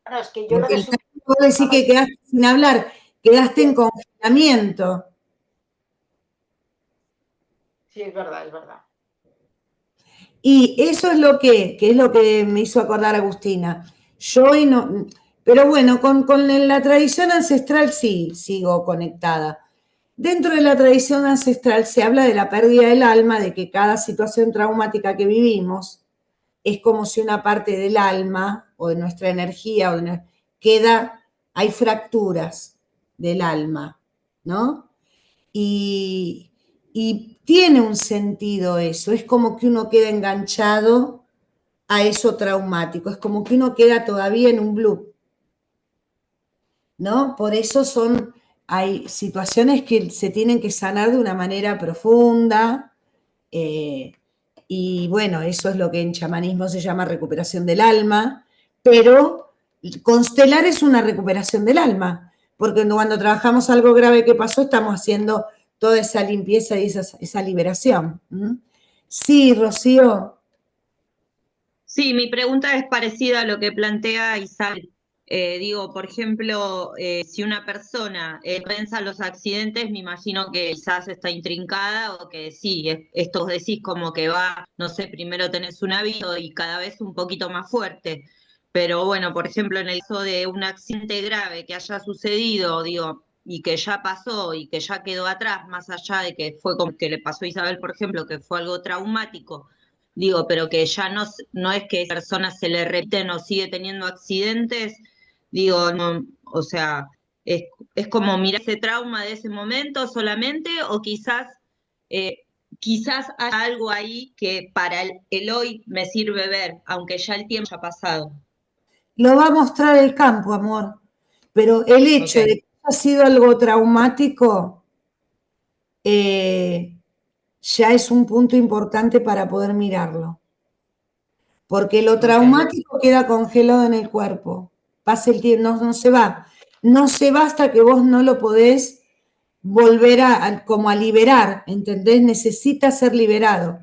Bueno, es que yo lo Porque de el su... caso, vos decís que quedaste sin hablar, quedaste en congelamiento. Sí, es verdad, es verdad. Y eso es que es lo que me hizo acordar Agustina. Yo hoy no, pero bueno, con la tradición ancestral sí sigo conectada. Dentro de la tradición ancestral se habla de la pérdida del alma, de que cada situación traumática que vivimos es como si una parte del alma o de nuestra energía queda, hay fracturas del alma, ¿no? Y tiene un sentido eso, es como que uno queda enganchado a eso traumático, es como que uno queda todavía en un loop, ¿no? Por eso hay situaciones que se tienen que sanar de una manera profunda, y bueno, eso es lo que en chamanismo se llama recuperación del alma, pero constelar es una recuperación del alma, porque cuando trabajamos algo grave que pasó, estamos haciendo toda esa limpieza y esa liberación. Sí, Rocío. Sí, mi pregunta es parecida a lo que plantea Isabel. Digo, por ejemplo, si una persona piensa los accidentes, me imagino que quizás está intrincada o que sí, esto vos decís como que va, no sé, primero tenés un hábito y cada vez un poquito más fuerte. Pero bueno, por ejemplo, en el caso de un accidente grave que haya sucedido, digo, y que ya pasó y que ya quedó atrás, más allá de que fue como que le pasó a Isabel, por ejemplo, que fue algo traumático, digo, pero que ya no es que a esa persona se le repiten o sigue teniendo accidentes, digo, no, o sea, es como mirar ese trauma de ese momento solamente, o eh, quizás haya algo ahí que para el hoy me sirve ver, aunque ya el tiempo haya pasado. Lo va a mostrar el campo, amor. Pero el hecho Ok. de que haya sido algo traumático ya es un punto importante para poder mirarlo. Porque lo Ok. traumático queda congelado en el cuerpo. Pasa el tiempo, no se va. No se va hasta que vos no lo podés volver como a liberar, ¿entendés? Necesita ser liberado.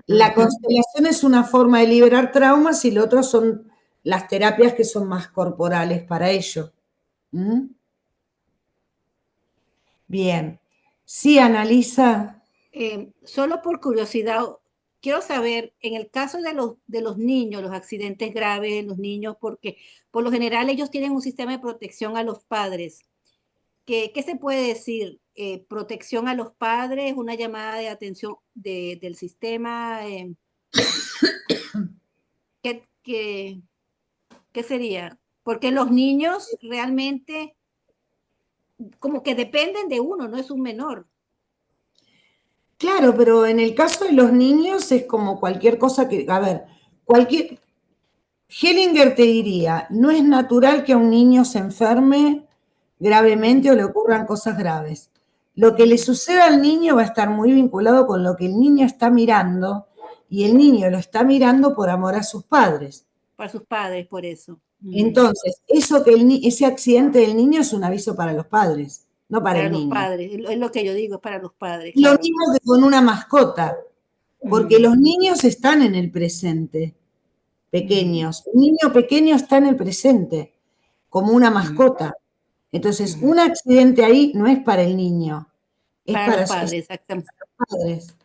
La constelación es una forma de liberar traumas y lo otro son las terapias que son más corporales para ello. ¿Mm? Bien. Sí, analiza. Solo por curiosidad, quiero saber, en el caso de los niños, los accidentes graves, los niños, porque por lo general ellos tienen un sistema de protección a los padres. ¿Qué se puede decir? Protección a los padres, una llamada de atención del sistema. ¿Qué, qué, qué sería? Porque los niños realmente como que dependen de uno, no es un menor. Claro, pero en el caso de los niños es como cualquier cosa que, a ver, Hellinger te diría, no es natural que a un niño se enferme gravemente o le ocurran cosas graves. Lo que le suceda al niño va a estar muy vinculado con lo que el niño está mirando y el niño lo está mirando por amor a sus padres. Para sus padres, por eso. Entonces, ese accidente del niño es un aviso para los padres, no para el Para los niño. padres, es lo que yo digo, es para los padres, Lo claro. mismo que con una mascota, porque los niños están en el presente, pequeños. Un niño pequeño está en el presente, como una mascota. Entonces, un accidente ahí no es para el niño, es Para para los sus padres, exactamente. padres.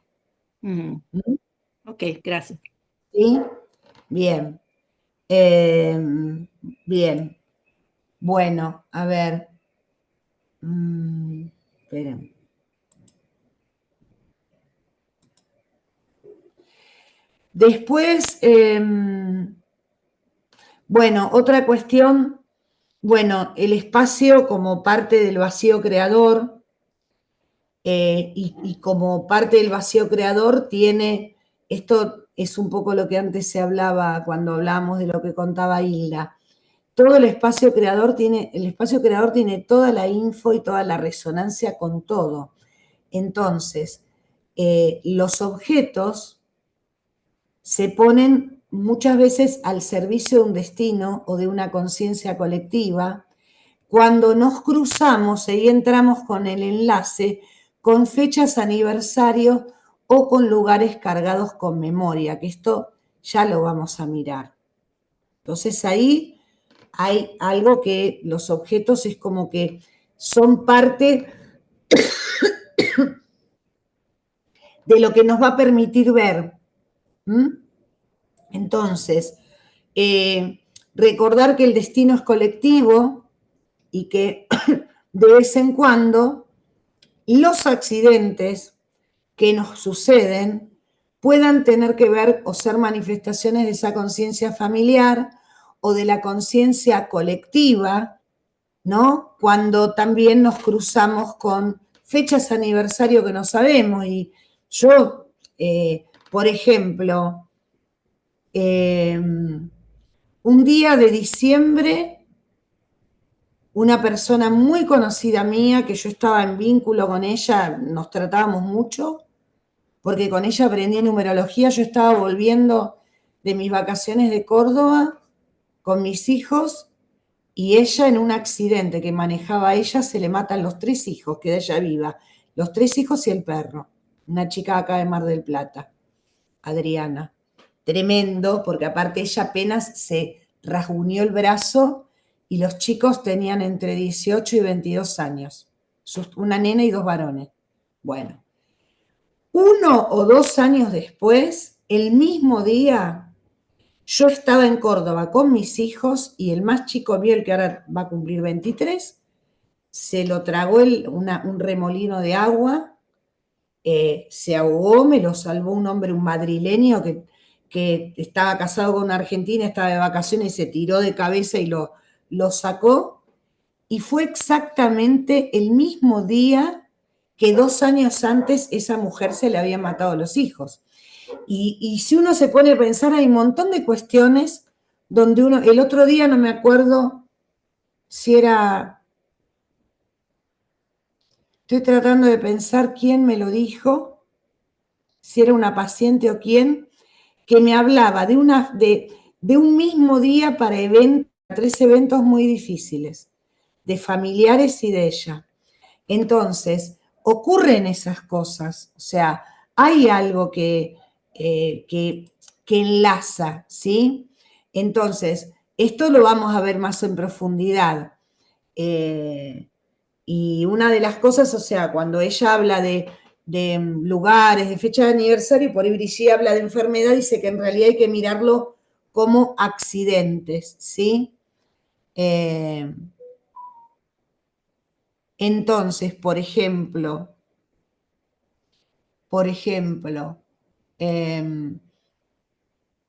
¿Mm? Ok, gracias. ¿Sí? Bien. Bien. Bueno, a ver. Esperen. Después, bueno, otra cuestión, bueno, el espacio como parte del vacío creador, y como parte del vacío creador tiene, esto es un poco lo que antes se hablaba cuando hablábamos de lo que contaba Hilda, todo el espacio creador tiene toda la info y toda la resonancia con todo. Entonces, los objetos se ponen muchas veces al servicio de un destino o de una conciencia colectiva. Cuando nos cruzamos y entramos con el enlace, con fechas aniversario o con lugares cargados con memoria, que esto ya lo vamos a mirar. Entonces ahí hay algo que los objetos es como que son parte de lo que nos va a permitir ver. Entonces, recordar que el destino es colectivo y que de vez en cuando los accidentes que nos suceden puedan tener que ver o ser manifestaciones de esa conciencia familiar o de la conciencia colectiva, ¿no? Cuando también nos cruzamos con fechas aniversario que no sabemos. Y yo, por ejemplo, un día de diciembre, una persona muy conocida mía, que yo estaba en vínculo con ella, nos tratábamos mucho, porque con ella aprendí numerología, yo estaba volviendo de mis vacaciones de Córdoba con mis hijos y ella en un accidente que manejaba ella se le matan los 3 hijos, queda ella viva, los 3 hijos y el perro, una chica acá de Mar del Plata, Adriana. Tremendo, porque aparte ella apenas se rasguñó el brazo y los chicos tenían entre 18 y 22 años, una nena y 2 varones. Bueno, 1 o 2 años después, el mismo día, yo estaba en Córdoba con mis hijos y el más chico mío, el que ahora va a cumplir 23, se lo tragó un remolino de agua, se ahogó, me lo salvó un hombre, un madrileño que estaba casado con una argentina, estaba de vacaciones y se tiró de cabeza y lo sacó. Y fue exactamente el mismo día que 2 años antes esa mujer se le había matado a los hijos. Y si uno se pone a pensar, hay un montón de cuestiones donde el otro día no me acuerdo si era, estoy tratando de pensar quién me lo dijo, si era una paciente o quién, que me hablaba de un mismo día para 3 eventos muy difíciles, de familiares y de ella. Entonces, ocurren esas cosas, o sea, hay algo que enlaza, ¿sí? Entonces, esto lo vamos a ver más en profundidad. Y una de las cosas, o sea, cuando ella habla de lugares, de fecha de aniversario, por ahí Brigitte habla de enfermedad, dice que en realidad hay que mirarlo como accidentes, ¿sí? Entonces, por ejemplo,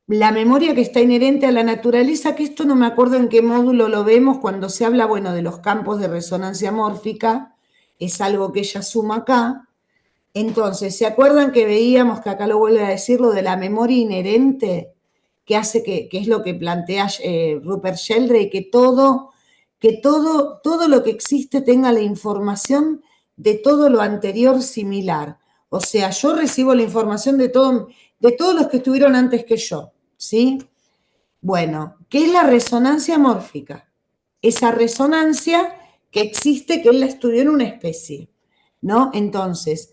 la memoria que está inherente a la naturaleza, que esto no me acuerdo en qué módulo lo vemos cuando se habla, bueno, de los campos de resonancia mórfica, es algo que ella suma acá. Entonces, ¿se acuerdan que veíamos, que acá lo vuelve a decir, lo de la memoria inherente, que hace que es lo que plantea Rupert Sheldrake, que todo lo que existe tenga la información de todo lo anterior similar? O sea, yo recibo la información de todos los que estuvieron antes que yo, ¿sí? Bueno, ¿qué es la resonancia mórfica? Esa resonancia que existe, que él la estudió en una especie, ¿no? Entonces,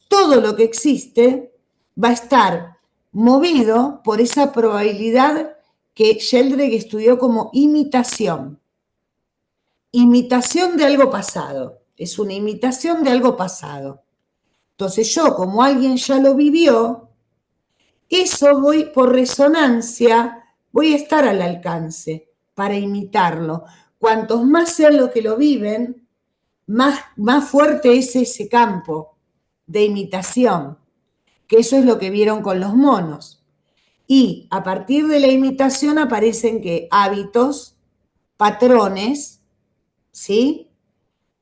todo lo que existe va a estar movido por esa probabilidad que Sheldrake estudió como imitación. Imitación de algo pasado. Es una imitación de algo pasado. Entonces yo, como alguien ya lo vivió, eso por resonancia, voy a estar al alcance para imitarlo. Cuantos más sean los que lo viven, más fuerte es ese campo de imitación, que eso es lo que vieron con los monos. Y a partir de la imitación aparecen hábitos, patrones, ¿sí?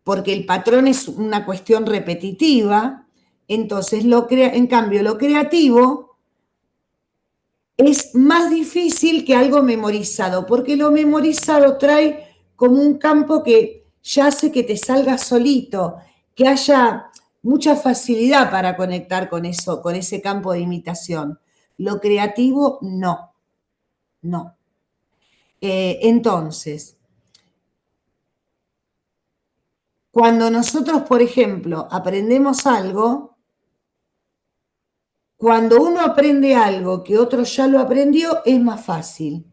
Porque el patrón es una cuestión repetitiva, entonces en cambio lo creativo es más difícil que algo memorizado, porque lo memorizado trae como un campo que ya hace que te salga solito, que haya mucha facilidad para conectar con eso, con ese campo de imitación. Lo creativo, no. Entonces, cuando nosotros, por ejemplo, aprendemos algo, cuando uno aprende algo que otro ya lo aprendió, es más fácil.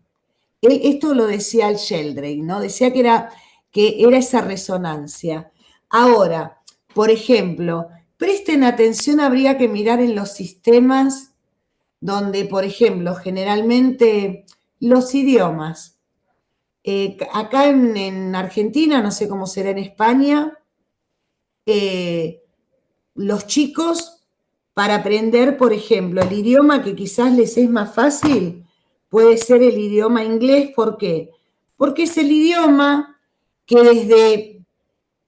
Esto lo decía el Sheldrake, ¿no? Decía que era esa resonancia. Ahora, por ejemplo, presten atención, habría que mirar en los sistemas donde, por ejemplo, generalmente los idiomas. Acá en Argentina, no sé cómo será en España, los chicos, para aprender, por ejemplo, el idioma que quizás les es más fácil, puede ser el idioma inglés. ¿Por qué? Porque es el idioma que desde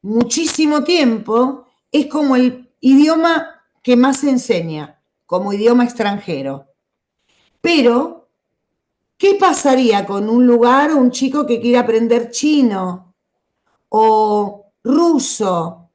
muchísimo tiempo es como el idioma que más se enseña, como idioma extranjero. Pero, ¿qué pasaría con un lugar o un chico que quiere aprender chino o ruso?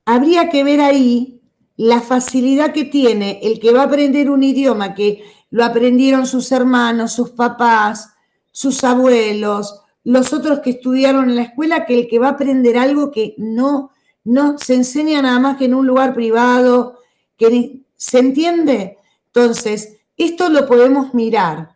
Habría que ver ahí la facilidad que tiene el que va a aprender un idioma que lo aprendieron sus hermanos, sus papás, sus abuelos, los otros que estudiaron en la escuela, que el que va a aprender algo que no se enseña nada más que en un lugar privado. ¿Se entiende? Entonces, esto lo podemos mirar.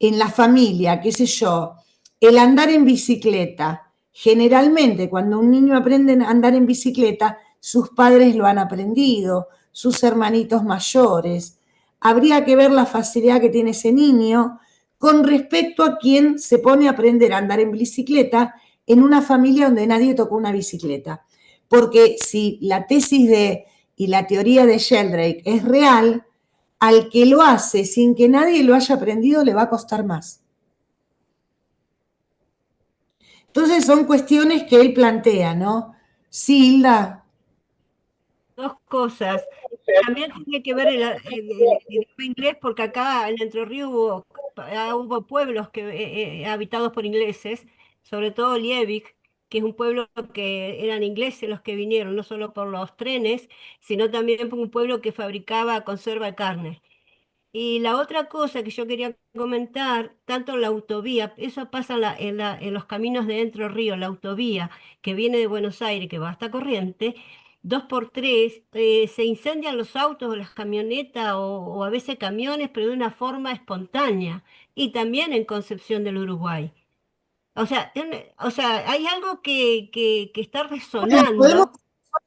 en la familia, qué sé yo, el andar en bicicleta. Generalmente, cuando un niño aprende a andar en bicicleta, sus padres lo han aprendido, sus hermanitos mayores. Habría que ver la facilidad que tiene ese niño con respecto a quien se pone a aprender a andar en bicicleta en una familia donde nadie tocó una bicicleta. Porque si la tesis y la teoría de Sheldrake es real, al que lo hace sin que nadie lo haya aprendido le va a costar más. Entonces son cuestiones que él plantea, ¿no? Sí, Hilda. Dos cosas. También tiene que ver el idioma inglés, porque acá en Entre Ríos hubo pueblos habitados por ingleses, sobre todo Liebig, que es un pueblo que eran ingleses los que vinieron, no solo por los trenes, sino también por un pueblo que fabricaba conserva de carne. Y la otra cosa que yo quería comentar, tanto la autovía, eso pasa en los caminos de Entre Ríos, la autovía que viene de Buenos Aires, que va hasta Corrientes, 2x3, se incendian los autos o las camionetas o a veces camiones, pero de una forma espontánea. Y también en Concepción del Uruguay. O sea, hay algo que está Bueno, podemos resonando.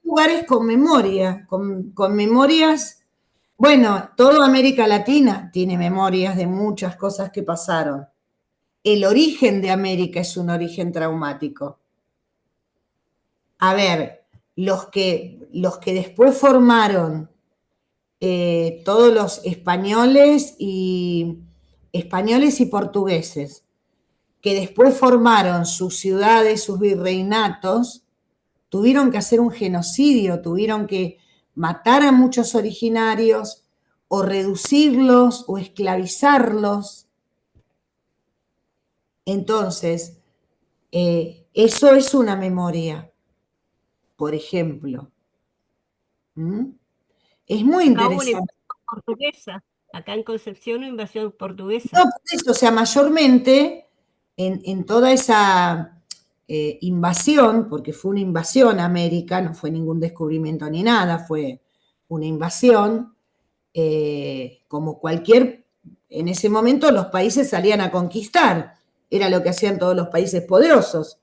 lugares con memoria, con memorias. Bueno, toda América Latina tiene memorias de muchas cosas que pasaron. El origen de América es un origen traumático. A ver, los que después formaron todos los españoles y portugueses, que después formaron sus ciudades, sus virreinatos, tuvieron que hacer un genocidio, tuvieron que matar a muchos originarios o reducirlos o esclavizarlos. Entonces, eso es una memoria, por ejemplo. ¿Mm? Es muy Acá hubo una interesante. invasión portuguesa. Acá en Concepción una invasión No, portuguesa. por eso, o sea, mayormente en toda esa invasión, porque fue una invasión a América, no fue ningún descubrimiento ni nada, fue una invasión, como en ese momento los países salían a conquistar, era lo que hacían todos los países poderosos.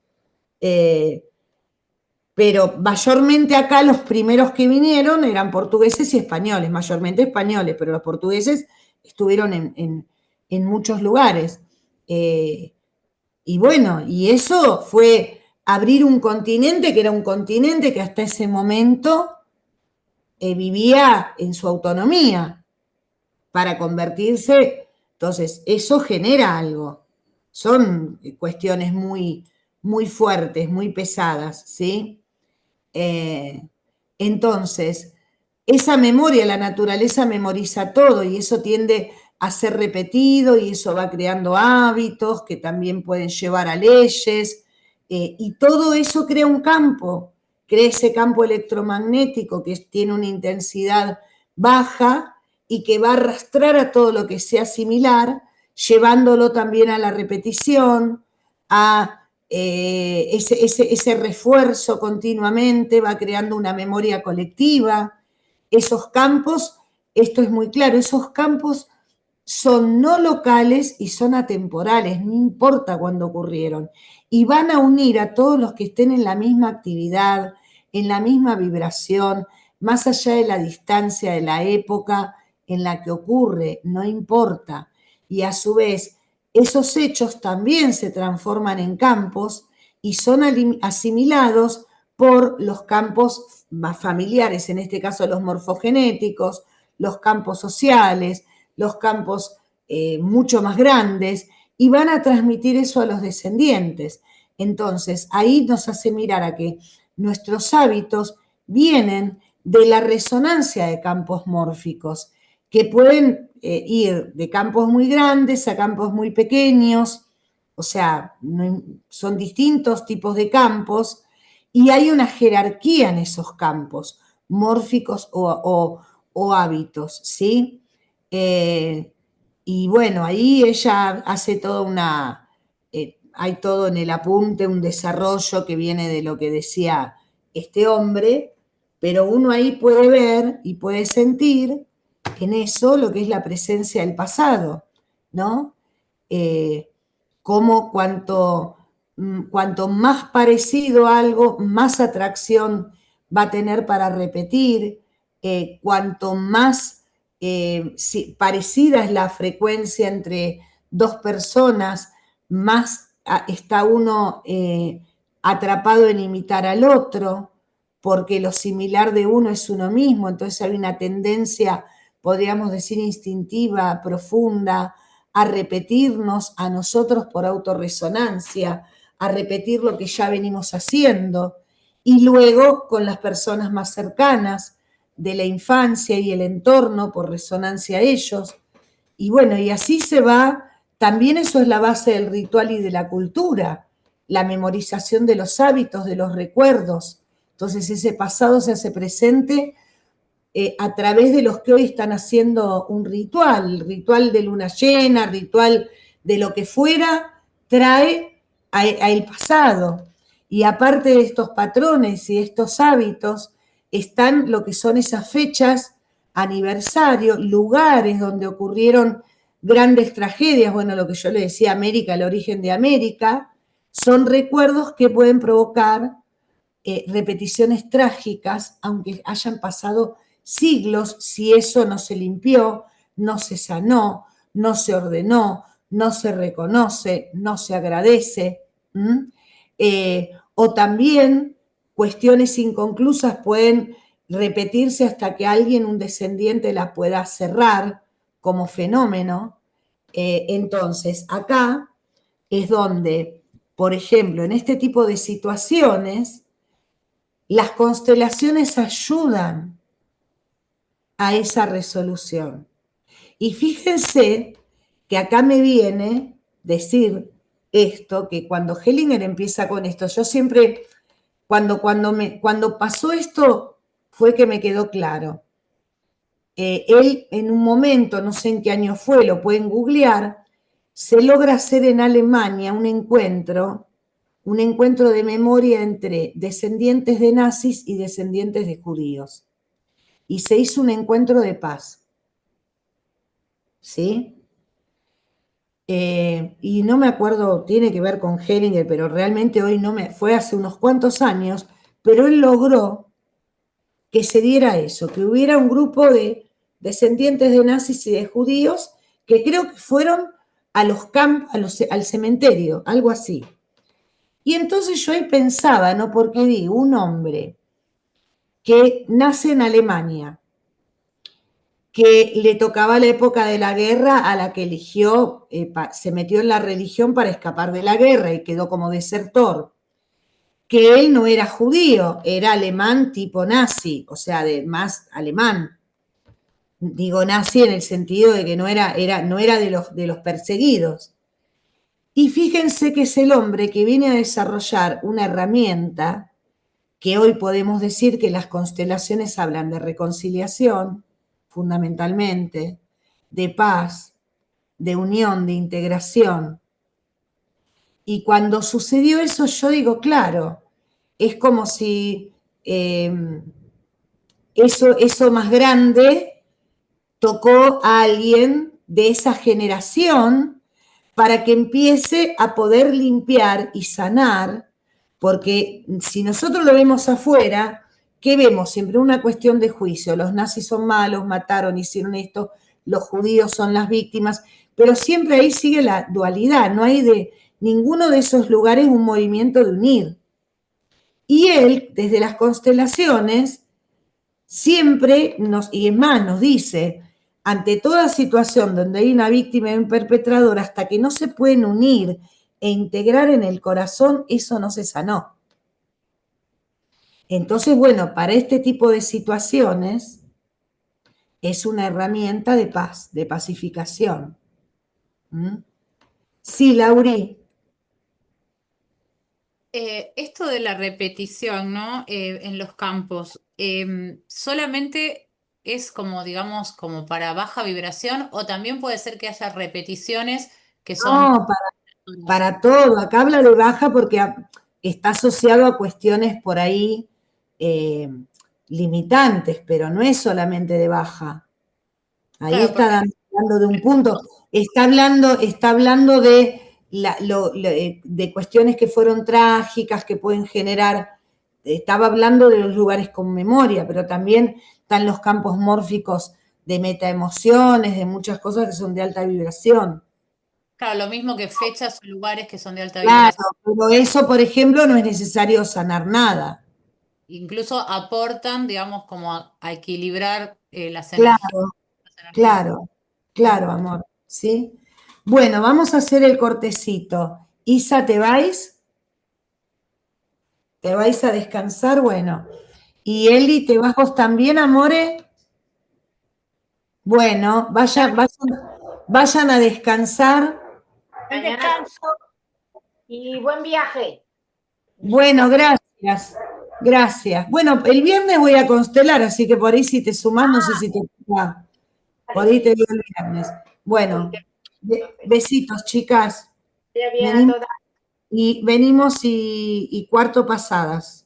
Pero mayormente acá los primeros que vinieron eran portugueses y españoles, mayormente españoles, pero los portugueses estuvieron en muchos lugares. Y bueno, y eso fue abrir un continente que era un continente que hasta ese momento vivía en su autonomía para convertirse. Entonces, eso genera algo. Son cuestiones muy, muy fuertes, muy pesadas, ¿sí? Entonces, esa memoria, la naturaleza memoriza todo y eso tiende a ser repetido y eso va creando hábitos que también pueden llevar a leyes y todo eso crea un campo, crea ese campo electromagnético que tiene una intensidad baja y que va a arrastrar a todo lo que sea similar, llevándolo también a la repetición, a ese refuerzo continuamente, va creando una memoria colectiva. Esos campos, esto es muy claro, esos campos son no locales y son atemporales, no importa cuándo ocurrieron, y van a unir a todos los que estén en la misma actividad, en la misma vibración, más allá de la distancia de la época en la que ocurre, no importa. Y a su vez, esos hechos también se transforman en campos y son asimilados por los campos más familiares, en este caso los morfogenéticos, los campos sociales, los campos mucho más grandes, y van a transmitir eso a los descendientes. Entonces, ahí nos hace mirar a que nuestros hábitos vienen de la resonancia de campos mórficos, que pueden ir de campos muy grandes a campos muy pequeños, o sea, son distintos tipos de campos, y hay una jerarquía en esos campos mórficos o hábitos, ¿sí? Y bueno, ahí ella hace hay todo en el apunte, un desarrollo que viene de lo que decía este hombre, pero uno ahí puede ver y puede sentir en eso lo que es la presencia del pasado, ¿no? cómo cuanto más parecido a algo, más atracción va a tener para repetir, cuanto más parecida es la frecuencia entre dos personas, más está uno atrapado en imitar al otro, porque lo similar de uno es uno mismo, entonces hay una tendencia, podríamos decir, instintiva, profunda, a repetirnos a nosotros por autorresonancia, a repetir lo que ya venimos haciendo, y luego con las personas más cercanas de la infancia y el entorno por resonancia a ellos. Y bueno, y así se va, también eso es la base del ritual y de la cultura, la memorización de los hábitos, de los recuerdos. Entonces ese pasado se hace presente a través de los que hoy están haciendo un ritual de luna llena, ritual de lo que fuera, trae a el pasado. Y aparte de estos patrones y estos hábitos, están lo que son esas fechas, aniversario, lugares donde ocurrieron grandes tragedias, bueno, lo que yo le decía, América, el origen de América, son recuerdos que pueden provocar repeticiones trágicas, aunque hayan pasado siglos, si eso no se limpió, no se sanó, no se ordenó, no se reconoce, no se agradece. O también cuestiones inconclusas pueden repetirse hasta que alguien, un descendiente, la pueda cerrar como fenómeno. Entonces, acá es donde, por ejemplo, en este tipo de situaciones, las constelaciones ayudan a esa resolución. Y fíjense que acá me viene decir esto, que cuando Hellinger empieza con esto, yo siempre, cuando pasó esto, fue que me quedó claro. Él en un momento, no sé en qué año fue, lo pueden googlear, se logra hacer en Alemania un encuentro de memoria entre descendientes de nazis y descendientes de judíos. Y se hizo un encuentro de paz. ¿Sí? Y no me acuerdo, tiene que ver con Hellinger, pero realmente hoy fue hace unos cuantos años, pero él logró que se diera eso, que hubiera un grupo de descendientes de nazis y de judíos que creo que fueron al cementerio, algo así. Y entonces yo ahí pensaba, ¿no? Porque digo, un hombre que nace en Alemania, que le tocaba la época de la guerra a la que eligió, se metió en la religión para escapar de la guerra y quedó como desertor, que él no era judío, era alemán tipo nazi, o sea, más alemán. Digo nazi en el sentido de que no era de los perseguidos. Y fíjense que es el hombre que viene a desarrollar una herramienta que hoy podemos decir que las constelaciones hablan de reconciliación, fundamentalmente, de paz, de unión, de integración. Y cuando sucedió eso, yo digo, claro, es como si eso más grande tocó a alguien de esa generación para que empiece a poder limpiar y sanar, porque si nosotros lo vemos afuera, ¿qué vemos? Siempre una cuestión de juicio. Los nazis son malos, mataron, hicieron esto, los judíos son las víctimas, pero siempre ahí sigue la dualidad, no hay de ninguno de esos lugares un movimiento de unir. Y él, desde las constelaciones, siempre y es más, nos dice, ante toda situación donde hay una víctima y un perpetrador, hasta que no se pueden unir e integrar en el corazón, eso no se sanó. Entonces, bueno, para este tipo de situaciones es una herramienta de paz, de pacificación. Sí, Lauri. Esto de la repetición, ¿no? En los campos, ¿solamente es como, digamos, como para baja vibración o también puede ser que haya repeticiones que son... No, para todo. Acá habla de baja porque está asociado a cuestiones por ahí limitantes, pero no es solamente de baja. Ahí Claro, está hablando de un punto. está hablando de, de cuestiones que fueron trágicas, que pueden generar, estaba hablando de los lugares con memoria, pero también están los campos mórficos de metaemociones, de muchas cosas que son de alta vibración. Claro, lo mismo que fechas o lugares que son de alta Claro, vibración. pero eso, por ejemplo, no es necesario sanar nada. Incluso aportan, digamos, como a equilibrar las Claro, energías. claro, amor, ¿sí? Bueno, vamos a hacer el cortecito. Isa, ¿te vais? ¿Te vais a descansar? Bueno. Y Eli, ¿te vas vos también, amore? Bueno, vayan a descansar. Buen Mañana descanso. y buen viaje. Bueno, gracias. Gracias. Bueno, el viernes voy a constelar, así que por ahí si te sumás, no sé si te toca. Por ahí te veo el viernes. Bueno, besitos, chicas. Vaya bien a todas. Y venimos y cuarto pasadas.